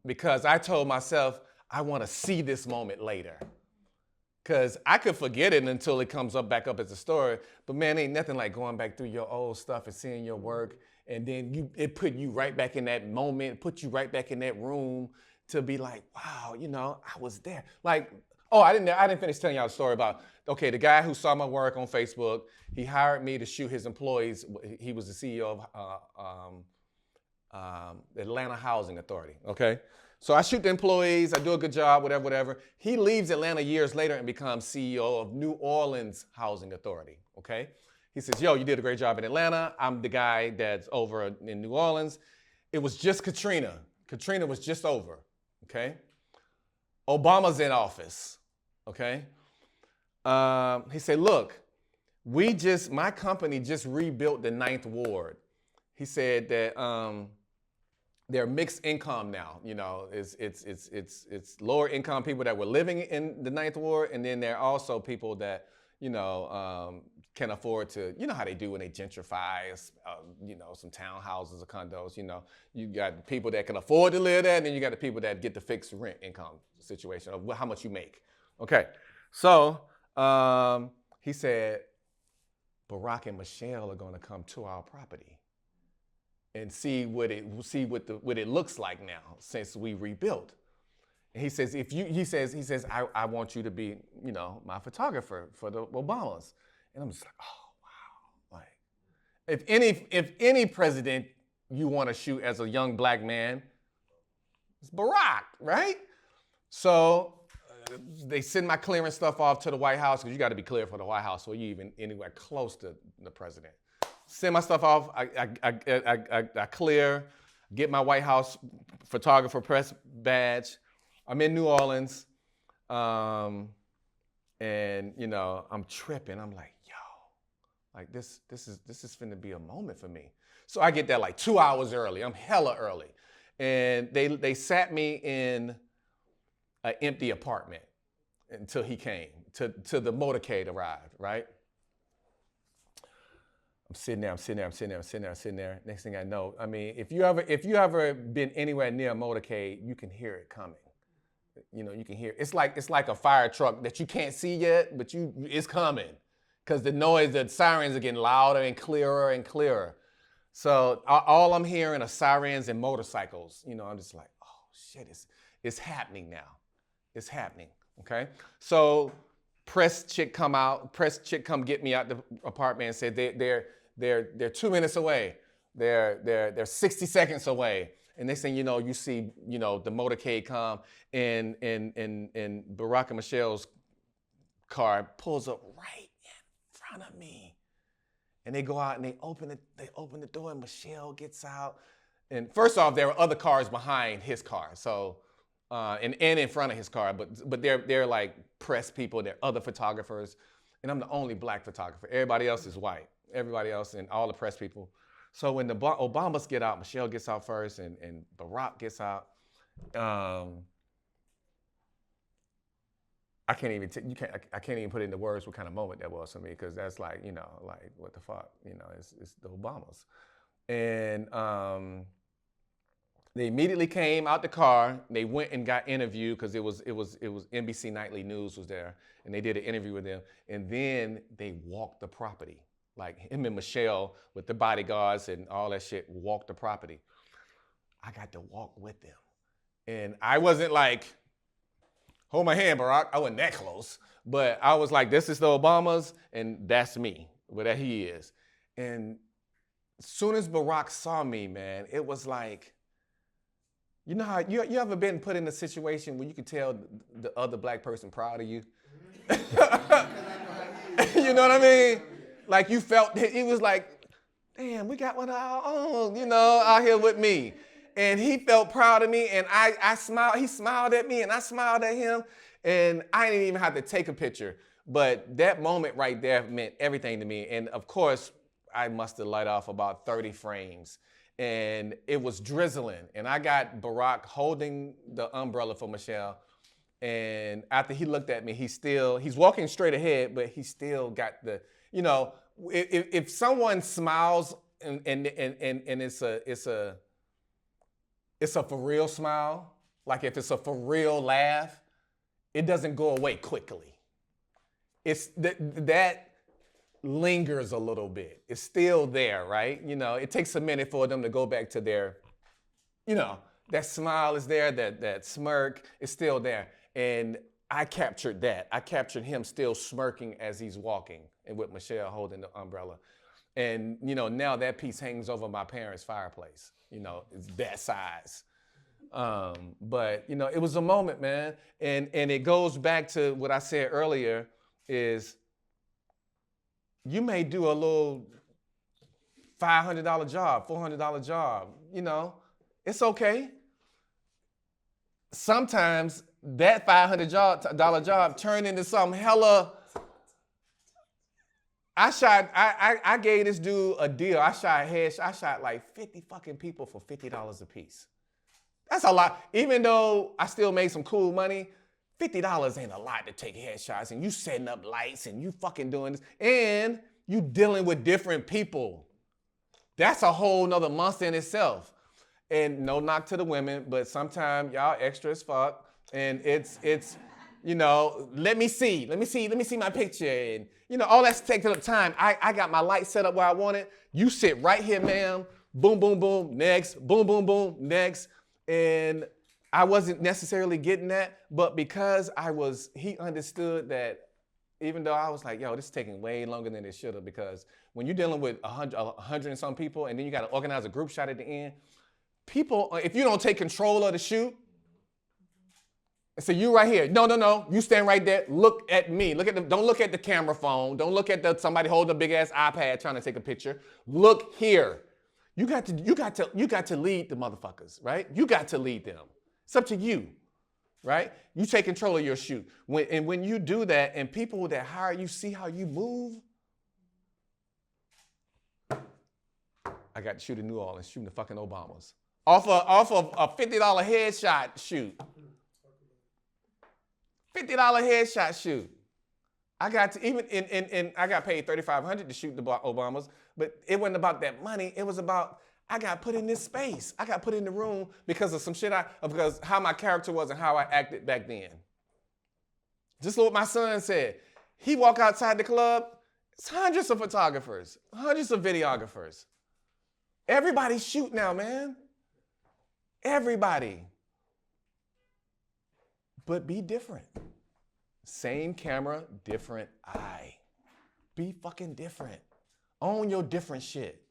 because I told myself, I want to see this moment later. Because I could forget it until it comes back up as a story. But man, ain't nothing like going back through your old stuff and seeing your work. And then it put you right back in that moment, put you right back in that room to be like, wow, I was there. Like, I didn't finish telling y'all the story about, okay, the guy who saw my work on Facebook, he hired me to shoot his employees. He was the CEO of Atlanta Housing Authority, okay? So I shoot the employees, I do a good job, whatever. He leaves Atlanta years later and becomes CEO of New Orleans Housing Authority, okay? He says, yo, you did a great job in Atlanta. I'm the guy that's over in New Orleans. It was just Katrina. Katrina was just over, okay? Obama's in office, okay? He said, look, my company just rebuilt the 9th Ward. He said that they're mixed income now. You know, it's lower income people that were living in the 9th Ward, and then there are also people that, you know, can afford to, you know how they do when they gentrify, you know, some townhouses or condos. You know, you got people that can afford to live there, and then you got the people that get the fixed rent income situation of how much you make. Okay, so he said, Barack and Michelle are going to come to our property and see what it looks like now since we rebuilt. And he says, I want you to be, you know, my photographer for the Obamas. And I'm just like, oh wow. Like, if any president you want to shoot as a young black man, it's Barack, right? So they send my clearance stuff off to the White House, because you got to be cleared for the White House, so you even anywhere close to the president. Send my stuff off. I clear, get my White House photographer press badge. I'm in New Orleans, and you know I'm tripping. I'm like, yo, like this is finna be a moment for me. So I get there like 2 hours early. I'm hella early, and they sat me in an empty apartment until he came to the motorcade arrived, right? I'm sitting there. Next thing I know, I mean, if you ever been anywhere near a motorcade, you can hear it coming. You know, you can hear it's like a fire truck that you can't see yet, but it's coming, because the sirens are getting louder and clearer and clearer. So all I'm hearing are sirens and motorcycles. You know, I'm just like, oh shit, it's happening now. It's happening. Okay. So press chick come get me out the apartment and said they're 2 minutes away. They're 60 seconds away. And they say, you know, you see, you know, the motorcade come and Barack and Michelle's car pulls up right in front of me. And they go out and they open the door, and Michelle gets out. And first off, there were other cars behind his car. So and in front of his car, but they're like press people, they're other photographers, and I'm the only black photographer. Everybody else is white. Everybody else and all the press people. So when the Obamas get out, Michelle gets out first, and Barack gets out. I can't even put into words what kind of moment that was for me, because that's like, you know, like what the fuck, you know, it's the Obamas, and they immediately came out the car. They went and got interviewed, because it was NBC Nightly News was there, and they did an interview with them, and then they walked the property. Like him and Michelle with the bodyguards and all that shit walked the property. I got to walk with them. And I wasn't like, hold my hand, Barack. I wasn't that close. But I was like, this is the Obamas, and that's me, where he is. And as soon as Barack saw me, man, it was like, you know how, you ever been put in a situation where you can tell the other black person proud of you? You know what I mean? Like you felt, it was like, damn, we got one of our own, you know, out here with me. And he felt proud of me, and I smiled, he smiled at me, and I smiled at him, and I didn't even have to take a picture. But that moment right there meant everything to me. And of course, I must have let off about 30 frames. And it was drizzling, and I got Barack holding the umbrella for Michelle. And after he looked at me, he's walking straight ahead, but he still got the, you know, if someone smiles and it's a for real smile, like if it's a for real laugh, it doesn't go away quickly. It's that lingers a little bit. It's still there, right? You know, it takes a minute for them to go back to their, you know, that smile is there, that smirk is still there. And I captured that. I captured him still smirking as he's walking, and with Michelle holding the umbrella. And, you know, now that piece hangs over my parents' fireplace. You know, it's that size. But, you know, it was a moment, man. And it goes back to what I said earlier is you may do a little $500 job, $400 job, you know, it's okay. sometimes that $500 job turned into some hella. I gave this dude a deal. I shot like 50 fucking people for $50 a piece. That's a lot. Even though I still made some cool money, $50 ain't a lot to take headshots, and you setting up lights and you fucking doing this, and you dealing with different people. That's a whole nother monster in itself. And no knock to the women, but sometimes y'all extra as fuck, and it's you know, let me see my picture, and you know, all that's taking up time. I got my light set up where I want it. You sit right here, ma'am. Boom, boom, boom. Next. Boom, boom, boom. Next. And I wasn't necessarily getting that, but because he understood that. Even though I was like, yo, this is taking way longer than it should have, because when you're dealing with 100 and some people, and then you got to organize a group shot at the end, people, if you don't take control of the shoot, so you right here, no, you stand right there, look at me, don't look at the camera phone, don't look at somebody holding a big ass iPad trying to take a picture, look here. You got to lead the motherfuckers, right? You got to lead them. It's up to you. Right? You take control of your shoot. When you do that, and people that hire you see how you move. I got to shoot in New Orleans, shooting the fucking Obamas. Off of a $50 headshot shoot. $50 headshot shoot. I got to, even in I got paid $3,500 to shoot the Obamas, but it wasn't about that money. It was about, I got put in this space. I got put in the room because of some shit because how my character was and how I acted back then. Just what my son said. He walk outside the club, it's hundreds of photographers, hundreds of videographers. Everybody shoot now, man. Everybody. But be different. Same camera, different eye. Be fucking different. Own your different shit.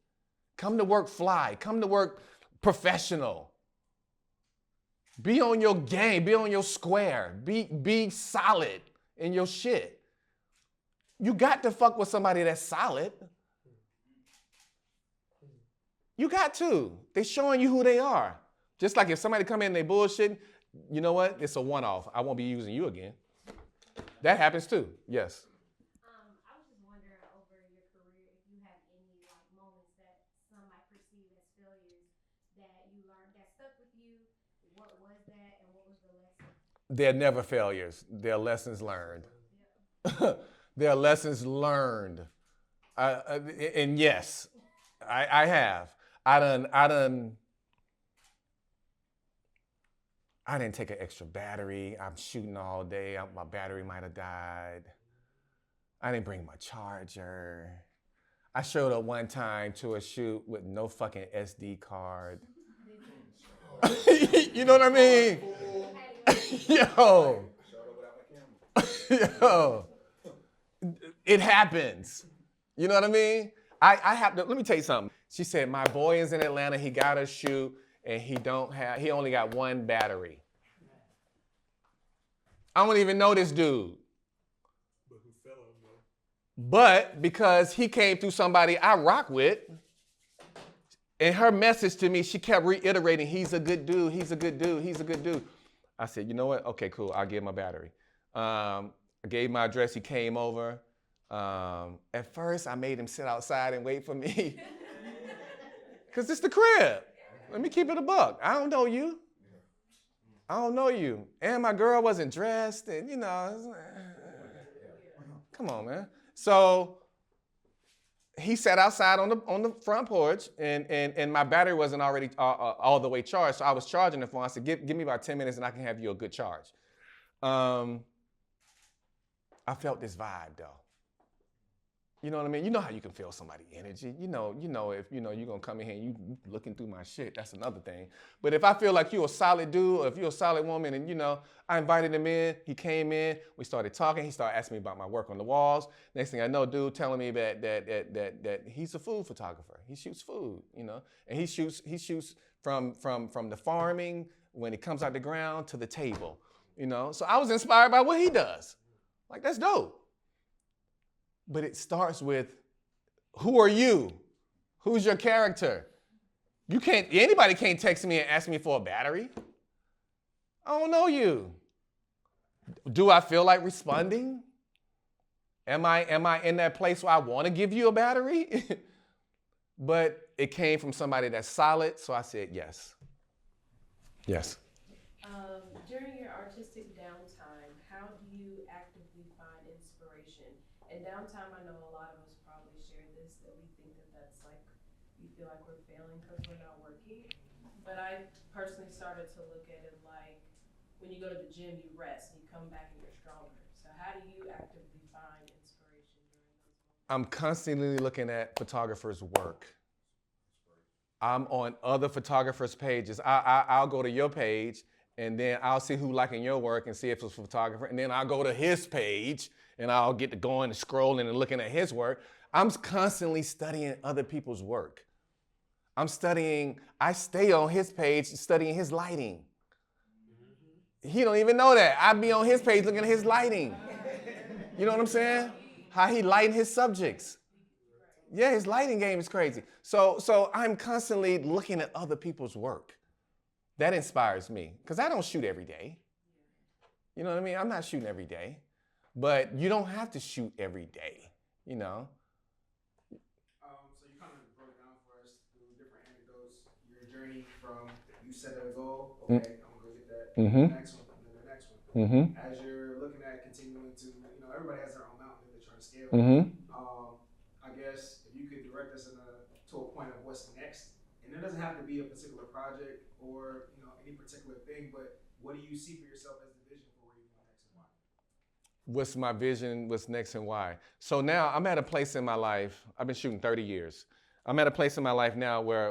Come to work fly. Come to work professional. Be on your game. Be on your square. Be solid in your shit. You got to fuck with somebody that's solid. You got to. They showing you who they are. Just like if somebody come in and they bullshitting, you know what? It's a one-off. I won't be using you again. That happens too. Yes. I was just wondering over your career if you have any like moments that some might perceive as failures that you learned that stuck with you. What was that, and what was the lesson? They're never failures. They're lessons learned. Yeah. They're lessons learned. And yes, I have. I didn't take an extra battery. I'm shooting all day. My battery might have died. I didn't bring my charger. I showed up one time to a shoot with no fucking SD card. You know what I mean? Yo. Yo. It happens. You know what I mean? I have to, let me tell you something. She said, my boy is in Atlanta. He got a shoot. And he only got one battery. I don't even know this dude. But who fell him though? But because he came through somebody I rock with, and her message to me, she kept reiterating, he's a good dude, he's a good dude, he's a good dude. I said, you know what? Okay, cool, I'll give him my battery. I gave my address, he came over. At first, I made him sit outside and wait for me. Because it's the crib. Let me keep it a buck. I don't know you. I don't know you. And my girl wasn't dressed, and you know, come on, man. So he sat outside on the front porch, and my battery wasn't already all the way charged, so I was charging the phone. I said, give me about 10 minutes, and I can have you a good charge. I felt this vibe, though. You know what I mean? You know how you can feel somebody's energy. You know if you're gonna come in here and you looking through my shit, that's another thing. But if I feel like you're a solid dude, or if you're a solid woman, and I invited him in, he came in, we started talking, he started asking me about my work on the walls. Next thing I know, dude telling me that he's a food photographer. He shoots food, and he shoots from the farming when it comes out the ground to the table, So I was inspired by what he does. Like, that's dope. But it starts with, who are you? Who's your character? Anybody can't text me and ask me for a battery. I don't know you. Do I feel like responding? Am I in that place where I want to give you a battery? But it came from somebody that's solid, so I said yes. Yes. During your artistic downtime, how do you actively find inspiration? And downtime, I know a lot of us probably share this, that we think that that's like, we feel like we're failing because we're not working. But I personally started to look at it like, when you go to the gym, you rest, and you come back and you're stronger. So how do you actively find inspiration during those moments? I'm constantly looking at photographers' work. I'm on other photographers' pages. I'll go to your page, and then I'll see who liking your work and see if it's a photographer. And then I'll go to his page, and I'll get to going and scrolling and looking at his work. I'm constantly studying other people's work. I stay on his page studying his lighting. He don't even know that. I'd be on his page looking at his lighting. You know what I'm saying? How he lighting his subjects. Yeah, his lighting game is crazy. So I'm constantly looking at other people's work. That inspires me, because I don't shoot every day. You know what I mean? I'm not shooting every day. But you don't have to shoot every day, you know? So you kind of broke down for us through different anecdotes, your journey from you set a goal, okay, I'm gonna go get that, the next one, and then the next one. As you're looking at continuing to, everybody has their own mountain that they're trying to scale. I guess if you could direct us to a point of what's next, and it doesn't have to be a particular project or any particular thing, but what do you see for yourself as the vision for where you're going next and why? What's my vision? What's next and why? So now I'm at a place in my life. I've been shooting 30 years. I'm at a place in my life now where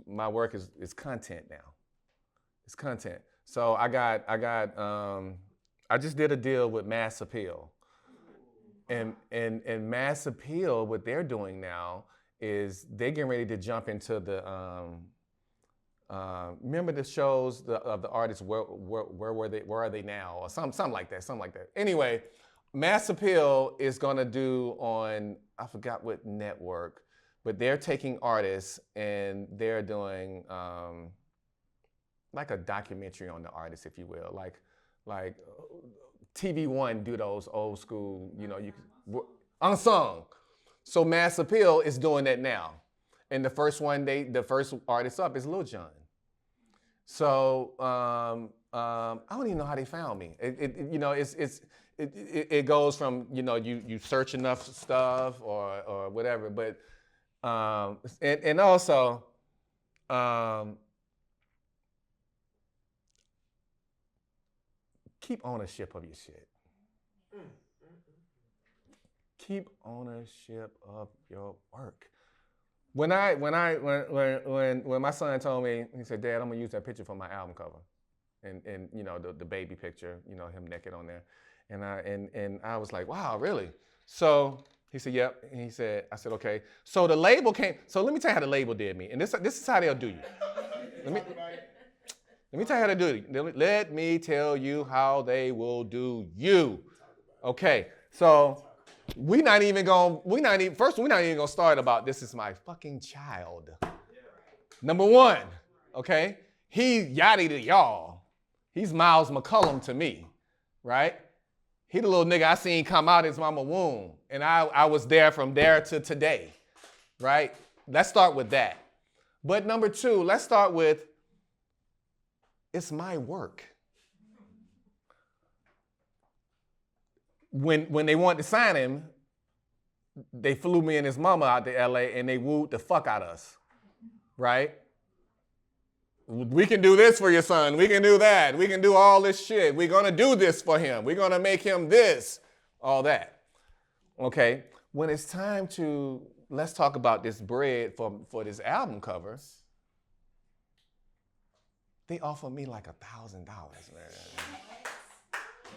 my work is content now. It's content. So I just did a deal with Mass Appeal. And Mass Appeal, what they're doing now is they're getting ready to jump into the remember the shows of the artists, where are they now, or something like that. Anyway, Mass Appeal is gonna do on, I forgot what network, but they're taking artists and they're doing like a documentary on the artist, if you will, like TV One do those old school, unsung. So Mass Appeal is doing that now. And the first artist up is Lil Jon. So I don't even know how they found me. It goes from, you search enough stuff or whatever, but and also keep ownership of your shit. Keep ownership of your work. When my son told me, he said, "Dad, I'm gonna use that picture for my album cover," and the baby picture, him naked on there, and I was like, "Wow, really?" So he said, "Yep," and I said, "Okay." So the label came. So let me tell you how the label did me, and this is how they'll do you. Let me tell you how they do you. Let me tell you how they will do you. Okay, so. We're not even gonna start about this is my fucking child. Number one, okay? He Yachty to y'all. He's Miles McCollum to me, right? He the little nigga I seen come out his mama womb. And I was there from there to today, right? Let's start with that. But number two, let's start with, it's my work. When they wanted to sign him, they flew me and his mama out to LA and they wooed the fuck out of us, right? We can do this for your son. We can do that. We can do all this shit. We're gonna do this for him. We're gonna make him this, all that. Okay, when it's time to, let's talk about this bread for this album cover, they offer me like $1,000, man.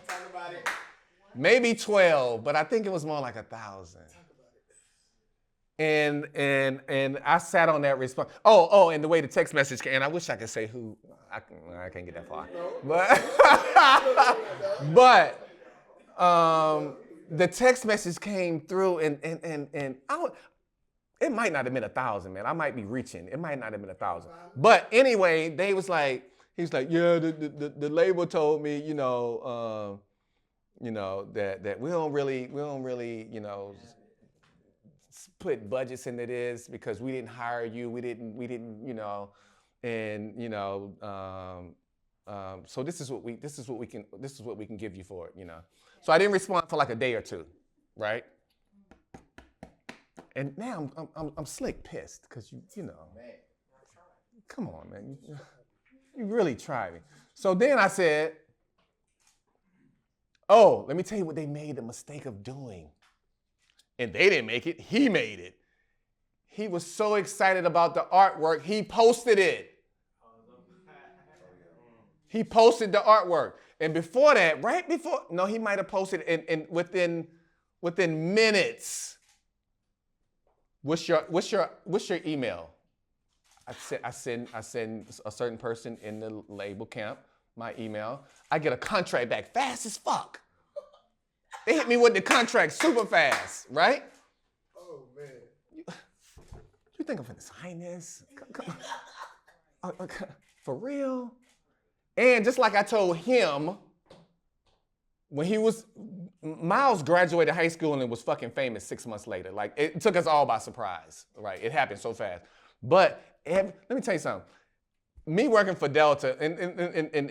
Talk about it. Maybe 12, but I think it was more like 1,000. And I sat on that response. Oh, and the way the text message came, and I wish I could say who. I can't get that far. But the text message came through, and it might not have been 1,000, man. I might be reaching. It might not have been 1,000. But anyway, they was like, He's like, yeah, the label told me, that we don't really, put budgets into this because we didn't hire you. We didn't, and so this is what we can give you for it, So I didn't respond for like a day or two, right? And now I'm slick pissed because come on, man, you really tried me. So then I said, oh, let me tell you what they made the mistake of doing. And they didn't make it, he made it. He was so excited about the artwork, he posted it. He posted the artwork. And before that, he might have posted it and within minutes. What's your email? I send a certain person in the label camp my email. I get a contract back fast as fuck. They hit me with the contract super fast, right? Oh, man. You think I'm gonna sign this? Come on. For real? And just like I told him, when Miles graduated high school and was fucking famous 6 months later. Like, it took us all by surprise, right? It happened so fast. But let me tell you something. Me working for Delta, and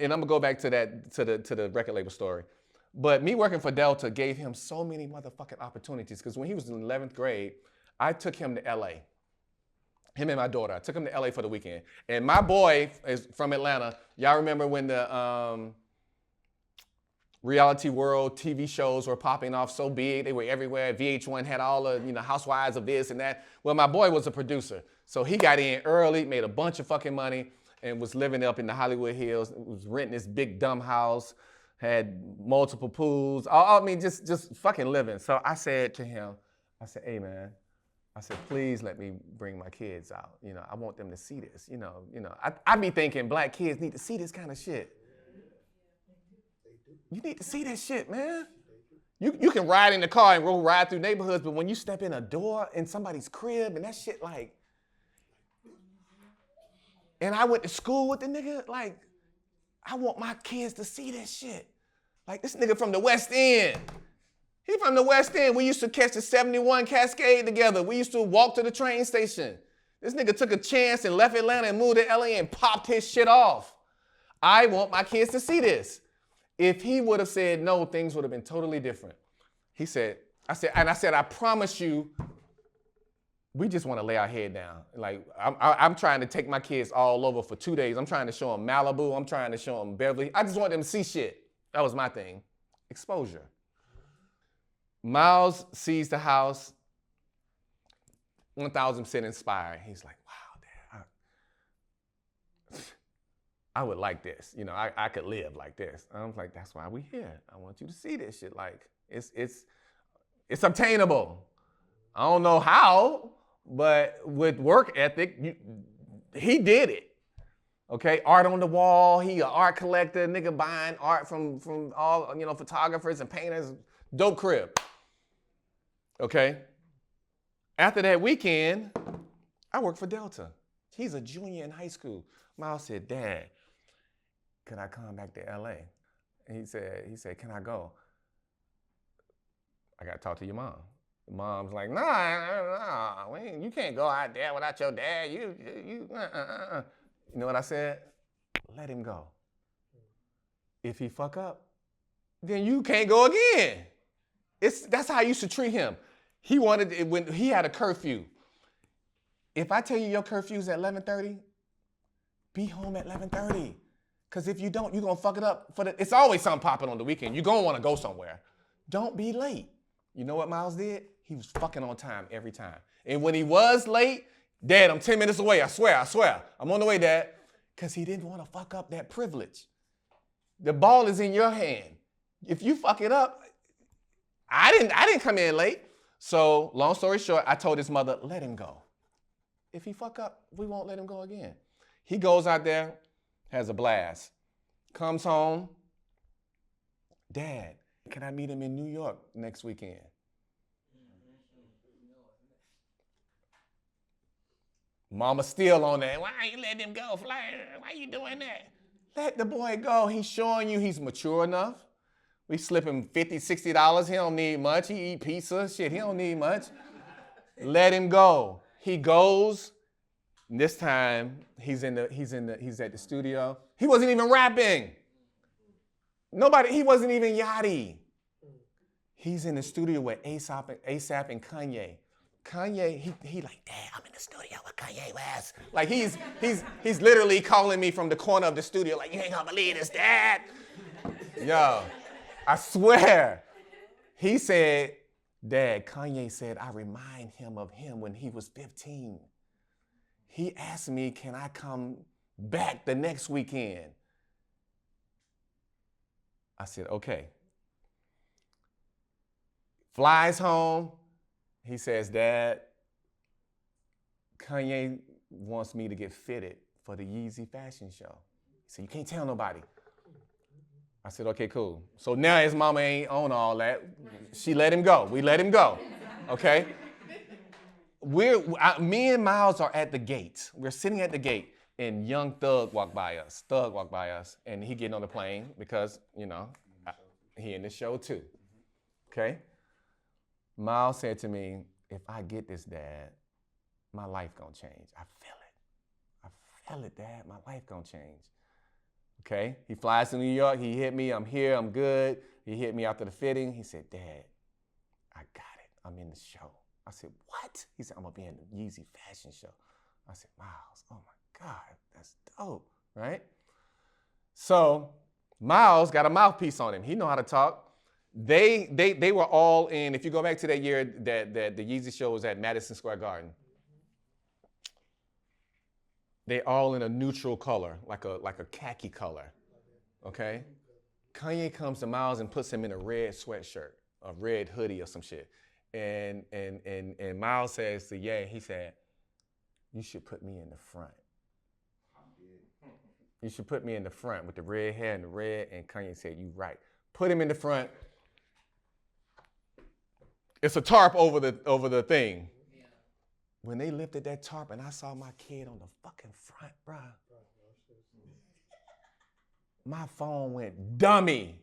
I'm gonna go back to the record label story. But me working for Delta gave him so many motherfucking opportunities because when he was in 11th grade, I took him to LA. Him and my daughter. I took him to LA for the weekend. And my boy is from Atlanta. Y'all remember when the Reality World TV shows were popping off so big? They were everywhere. VH1 had all the housewives of this and that. Well, my boy was a producer. So he got in early, made a bunch of fucking money, and was living up in the Hollywood Hills. Was renting this big dumb house. Had multiple pools. Just fucking living. So I said to him, hey man, please let me bring my kids out. I want them to see this. I be thinking black kids need to see this kind of shit. You need to see this shit, man. You can ride in the car and ride through neighborhoods, but when you step in a door in somebody's crib and that shit like, and I went to school with the nigga, like, I want my kids to see this shit. Like, this nigga from the West End. He from the West End. We used to catch the 71 Cascade together. We used to walk to the train station. This nigga took a chance and left Atlanta and moved to LA and popped his shit off. I want my kids to see this. If he would have said no, things would have been totally different. I said, I promise you, we just want to lay our head down. Like, I'm trying to take my kids all over for 2 days. I'm trying to show them Malibu. I'm trying to show them Beverly. I just want them to see shit. That was my thing. Exposure. Miles sees the house, 1000% inspired. He's like, wow, Dad, I would like this. I could live like this. I was like, that's why we here. I want you to see this shit. Like, it's obtainable. I don't know how, but with work ethic, he did it. Okay, art on the wall. He an art collector, nigga buying art from all photographers and painters. Dope crib. Okay. After that weekend, I worked for Delta. He's a junior in high school. Miles said, Dad, can I come back to LA? And he said, can I go? I gotta talk to your mom. The mom's like, nah, you can't go out there without your dad. You know what I said? Let him go. If he fuck up, then you can't go again. That's how I used to treat him. He wanted it when he had a curfew. If I tell you your curfew's at 11:30, be home at 11:30. Because if you don't, you're gonna fuck it up. It's always something popping on the weekend. You're gonna wanna go somewhere. Don't be late. You know what Miles did? He was fucking on time every time. And when he was late, Dad, I'm 10 minutes away, I swear. I'm on the way, Dad. Because he didn't want to fuck up that privilege. The ball is in your hand. If you fuck it up, I didn't come in late. So long story short, I told his mother, let him go. If he fuck up, we won't let him go again. He goes out there, has a blast, comes home. Dad, can I meet him in New York next weekend? Mama still on that. Why you letting him go? Why you doing that? Let the boy go. He's showing you he's mature enough. We slip him $50, $60. He don't need much. He eat pizza. Shit, he don't need much. Let him go. He goes. This time he's at the studio. He wasn't even rapping. He wasn't even Yachty. He's in the studio with ASAP and Kanye. Kanye, he like, Dad, I'm in the studio with Kanye West. Like he's literally calling me from the corner of the studio, like, you ain't gonna believe this, Dad. Yo, I swear. He said, Dad, Kanye said I remind him of him when he was 15. He asked me, can I come back the next weekend? I said, okay. Flies home. He says, Dad, Kanye wants me to get fitted for the Yeezy fashion show. He said, you can't tell nobody. I said, okay, cool. So now his mama ain't on all that. She let him go. We let him go, okay? Me and Miles are at the gate. We're sitting at the gate, and young Thug walked by us. And he getting on the plane because, he in the show too, okay? Miles said to me, if I get this, Dad, my life gonna change. I feel it, Dad. My life gonna change. Okay? He flies to New York. He hit me. I'm here. I'm good. He hit me after the fitting. He said, Dad, I got it. I'm in the show. I said, what? He said, I'm gonna be in the Yeezy fashion show. I said, Miles, oh my God, that's dope, right? So Miles got a mouthpiece on him. He know how to talk. They were all in, if you go back to that year that the Yeezy show was at Madison Square Garden, they all in a neutral color, like a khaki color, okay? Kanye comes to Miles and puts him in a red sweatshirt, a red hoodie or some shit. And Miles says to Ye, he said, you should put me in the front. You should put me in the front with the red hair and the red, and Kanye said, you right. Put him in the front. It's a tarp over the thing. Yeah. When they lifted that tarp and I saw my kid on the fucking front, bruh, my phone went dummy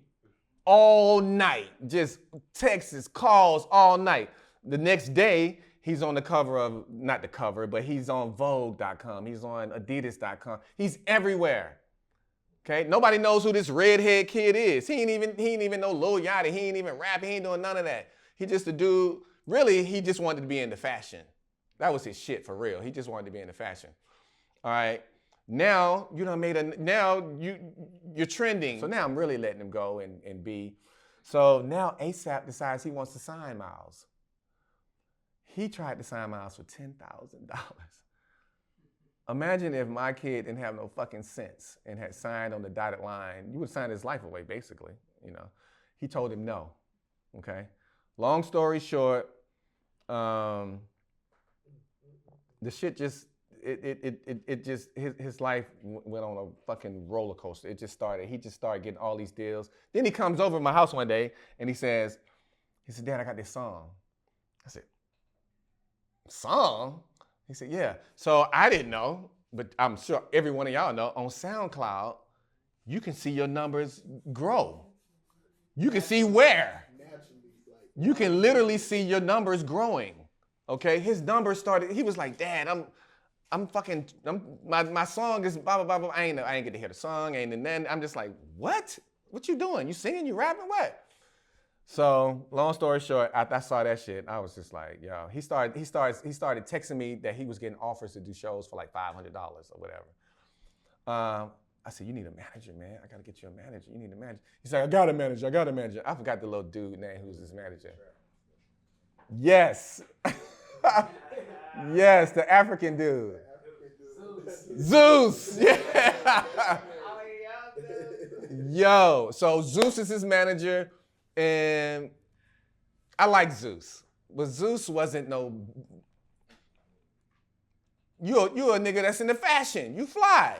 all night. Just texts, calls all night. The next day, he's on the cover of, not the cover, but he's on Vogue.com. He's on Adidas.com. He's everywhere. Okay? Nobody knows who this redhead kid is. He ain't even know Lil Yachty. He ain't even rapping. He ain't doing none of that. He just a dude, really, he just wanted to be into fashion. That was his shit for real. He just wanted to be into fashion. All right. Now, you're trending. So now I'm really letting him go and be. So now ASAP decides he wants to sign Miles. He tried to sign Miles for $10,000. Imagine if my kid didn't have no fucking sense and had signed on the dotted line. You would sign his life away, basically, He told him no, okay? Long story short, the shit just, his life went on a fucking roller coaster. He just started getting all these deals. Then he comes over to my house one day and he said, Dad, I got this song. I said, song? He said, yeah. So I didn't know, but I'm sure every one of y'all know, on SoundCloud, you can see your numbers grow. You can see where. You can literally see your numbers growing, okay? His numbers started, he was like, Dad, my song is blah, blah, blah, blah. I ain't get to hear the song, and then I'm just like, what? What you doing? You singing, you rapping, what? So long story short, after I saw that shit, I was just like, yo, he started texting me that he was getting offers to do shows for like $500 or whatever. I said, you need a manager, man. I got to get you a manager. You need a manager. He's like, I got a manager. I forgot the little dude name who was his manager. Yes. Yes, the African dude. Zeus. Yeah. Yo, so Zeus is his manager, and I like Zeus. But Zeus wasn't no... You're a nigga that's into fashion. You fly.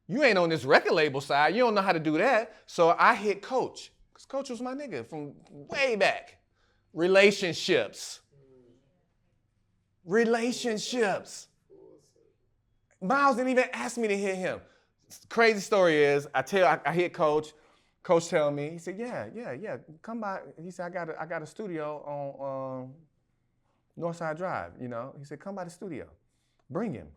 You ain't on this record label side. You don't know how to do that. So I hit Coach, because Coach was my nigga from way back. Relationships. Miles didn't even ask me to hit him. crazy story is, I hit Coach. Coach tell me, he said, yeah, come by. He said, I got a studio on Northside Drive, you know. He said, come by the studio, bring him.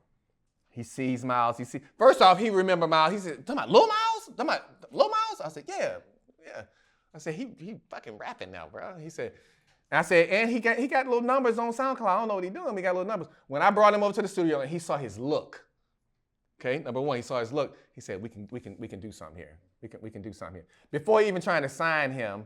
He sees Miles. First off, he remember Miles. He said, talking about Lil Miles? Talking about Lil Miles? I said, yeah. I said, he fucking rapping now, bro. He said, and I said, and he got little numbers on SoundCloud. I don't know what he doing, but he got little numbers. When I brought him over to the studio and he saw his look, okay, number one, he saw his look. He said, we can do something here. We can do something here. Before even trying to sign him,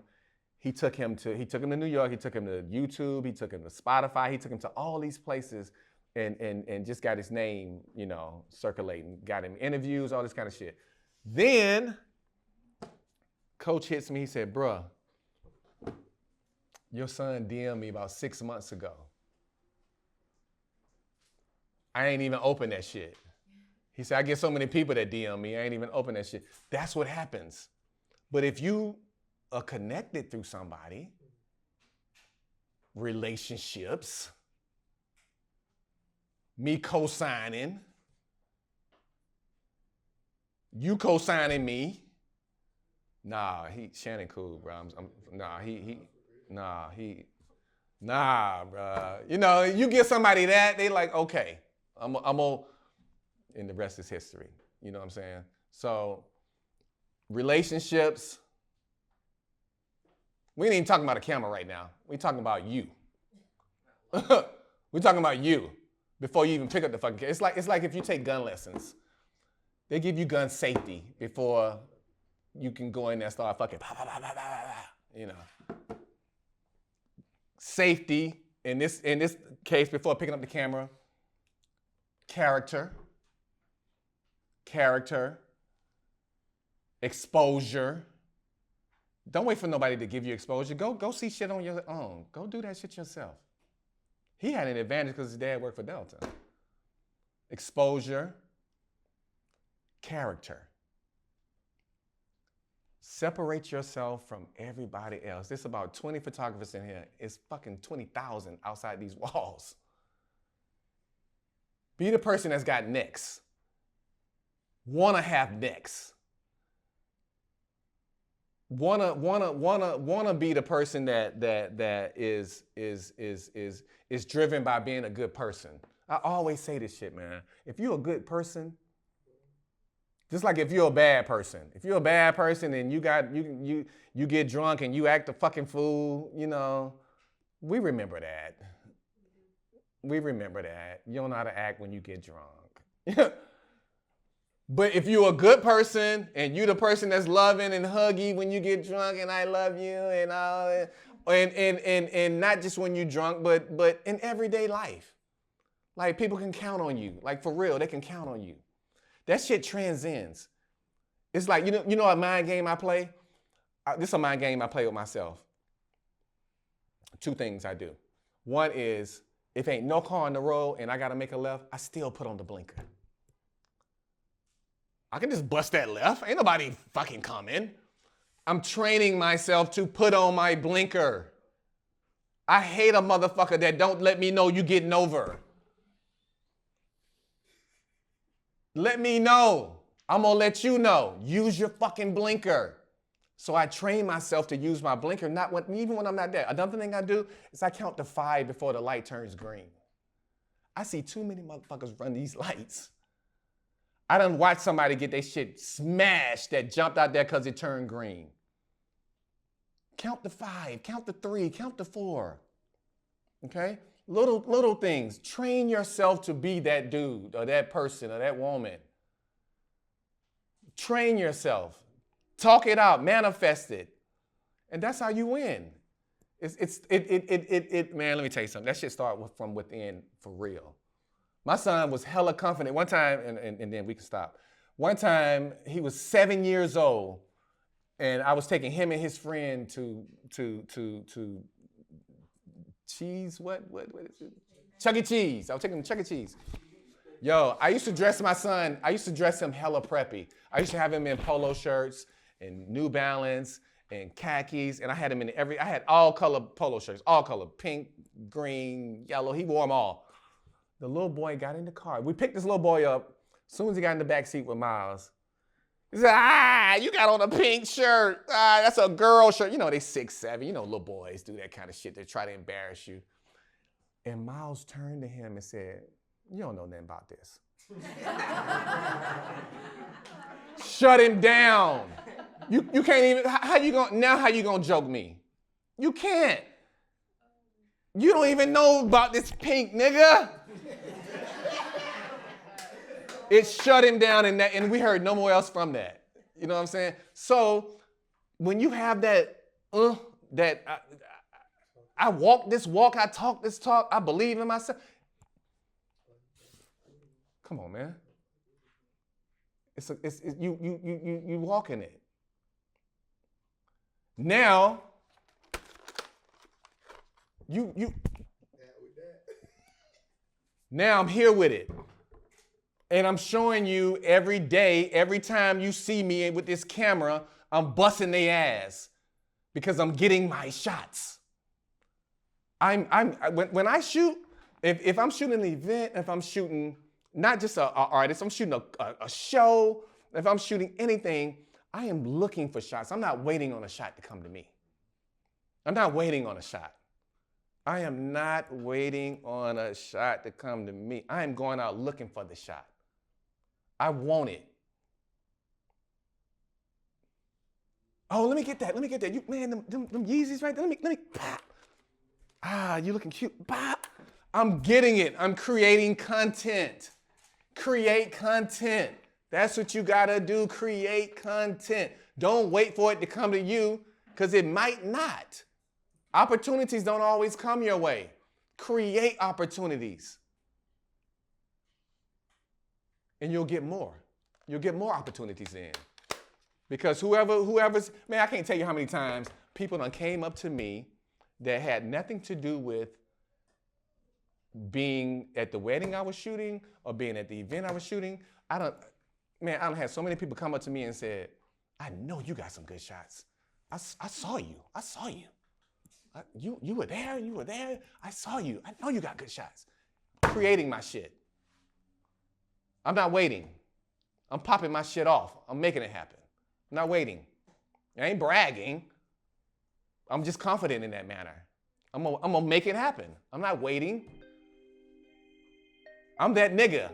he took him to New York. He took him to YouTube. He took him to Spotify. He took him to all these places. And just got his name, you know, circulating, got him interviews, all this kind of shit. Then, Coach hits me, he said, bruh, your son DM'd me about 6 months ago. I ain't even open that shit. He said, I get so many people that DM me, I ain't even open that shit. That's what happens. But if you are connected through somebody, relationships, me co-signing, you co-signing me. Shannon cool, bro. Bro. You know, you give somebody that, they like, okay, I'm and the rest is history. You know what I'm saying? So, relationships, we ain't even talking about a camera right now. We talking about you. We talking about you. Before you even pick up the fucking camera. It's like if you take gun lessons. They give you gun safety before you can go in there and start fucking, you know. Safety, in this case, before picking up the camera, character, exposure. Don't wait for nobody to give you exposure. Go see shit on your own. Go do that shit yourself. He had an advantage because his dad worked for Delta. Exposure, character. Separate yourself from everybody else. There's about 20 photographers in here. It's fucking 20,000 outside these walls. Be the person that's got necks. Wanna have necks. Wanna be the person that is driven by being a good person. I always say this shit, man. If you're a good person, just like if you're a bad person. If you're a bad person and you get drunk and you act a fucking fool, you know, we remember that. We remember that. You don't know how to act when you get drunk. But if you're a good person and you're the person that's loving and huggy when you get drunk and I love you and all, and not just when you're drunk, but in everyday life. Like people can count on you. Like for real, they can count on you. That shit transcends. It's like, you know a mind game I play? This is a mind game I play with myself. Two things I do. One is, if ain't no car on the road and I gotta make a left, I still put on the blinker. I can just bust that left. Ain't nobody fucking coming. I'm training myself to put on my blinker. I hate a motherfucker that don't let me know you getting over. Let me know. I'm gonna let you know. Use your fucking blinker. So I train myself to use my blinker, even when I'm not there. Another thing I do is I count to 5 before the light turns green. I see too many motherfuckers run these lights. I done watched somebody get their shit smashed that jumped out there because it turned green. Count to 5, count to 3, count to 4. Okay? Little things. Train yourself to be that dude or that person or that woman. Train yourself. Talk it out, manifest it. And that's how you win. Man, let me tell you something. That shit started from within for real. My son was hella confident. One time, and then we can stop. One time, he was 7 years old, and I was taking him and his friend to Cheese, what is it? Chuck E. Cheese. I was taking him to Chuck E. Cheese. Yo, I used to dress him hella preppy. I used to have him in polo shirts and New Balance and khakis, and I had all color polo shirts, all color, pink, green, yellow. He wore them all. The little boy got in the car. We picked this little boy up. As soon as he got in the back seat with Miles, He said, you got on a pink shirt. That's a girl shirt. You know, they 6'7". You know, little boys do that kind of shit. They try to embarrass you. And Miles turned to him and said, you don't know nothing about this. Shut him down. You can't even, how you gonna joke me? You can't. You don't even know about this pink nigga. It shut him down, and we heard no more else from that. You know what I'm saying? So when you have that, I walk this walk, I talk this talk, I believe in myself. Come on, man. You walk in it. Now, now I'm here with it. And I'm showing you every day, every time you see me with this camera, I'm busting their ass because I'm getting my shots. When I shoot, if I'm shooting an event, if I'm shooting not just an artist, I'm shooting a show, if I'm shooting anything, I am looking for shots. I'm not waiting on a shot to come to me. I'm not waiting on a shot. I am not waiting on a shot to come to me. I am going out looking for the shot. I want it. Oh, let me get that. You, man, them Yeezys right there. Let me, pop. You looking cute. Pop. I'm getting it. I'm creating content. Create content. That's what you gotta do. Create content. Don't wait for it to come to you, because it might not. Opportunities don't always come your way. Create opportunities. And you'll get more. You'll get more opportunities in. Because whoever's, man, I can't tell you how many times people done came up to me that had nothing to do with being at the wedding I was shooting or being at the event I was shooting. I done had so many people come up to me and said, I know you got some good shots. I saw you. You were there. I saw you. I know you got good shots. Creating my shit. I'm not waiting. I'm popping my shit off. I'm making it happen. I'm not waiting. I ain't bragging. I'm just confident in that manner. I'm gonna make it happen. I'm not waiting. I'm that nigga.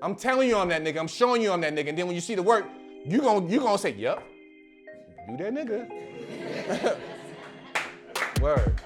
I'm telling you I'm that nigga. I'm showing you I'm that nigga. And then when you see the work, you gonna say, yep, you that nigga. Word.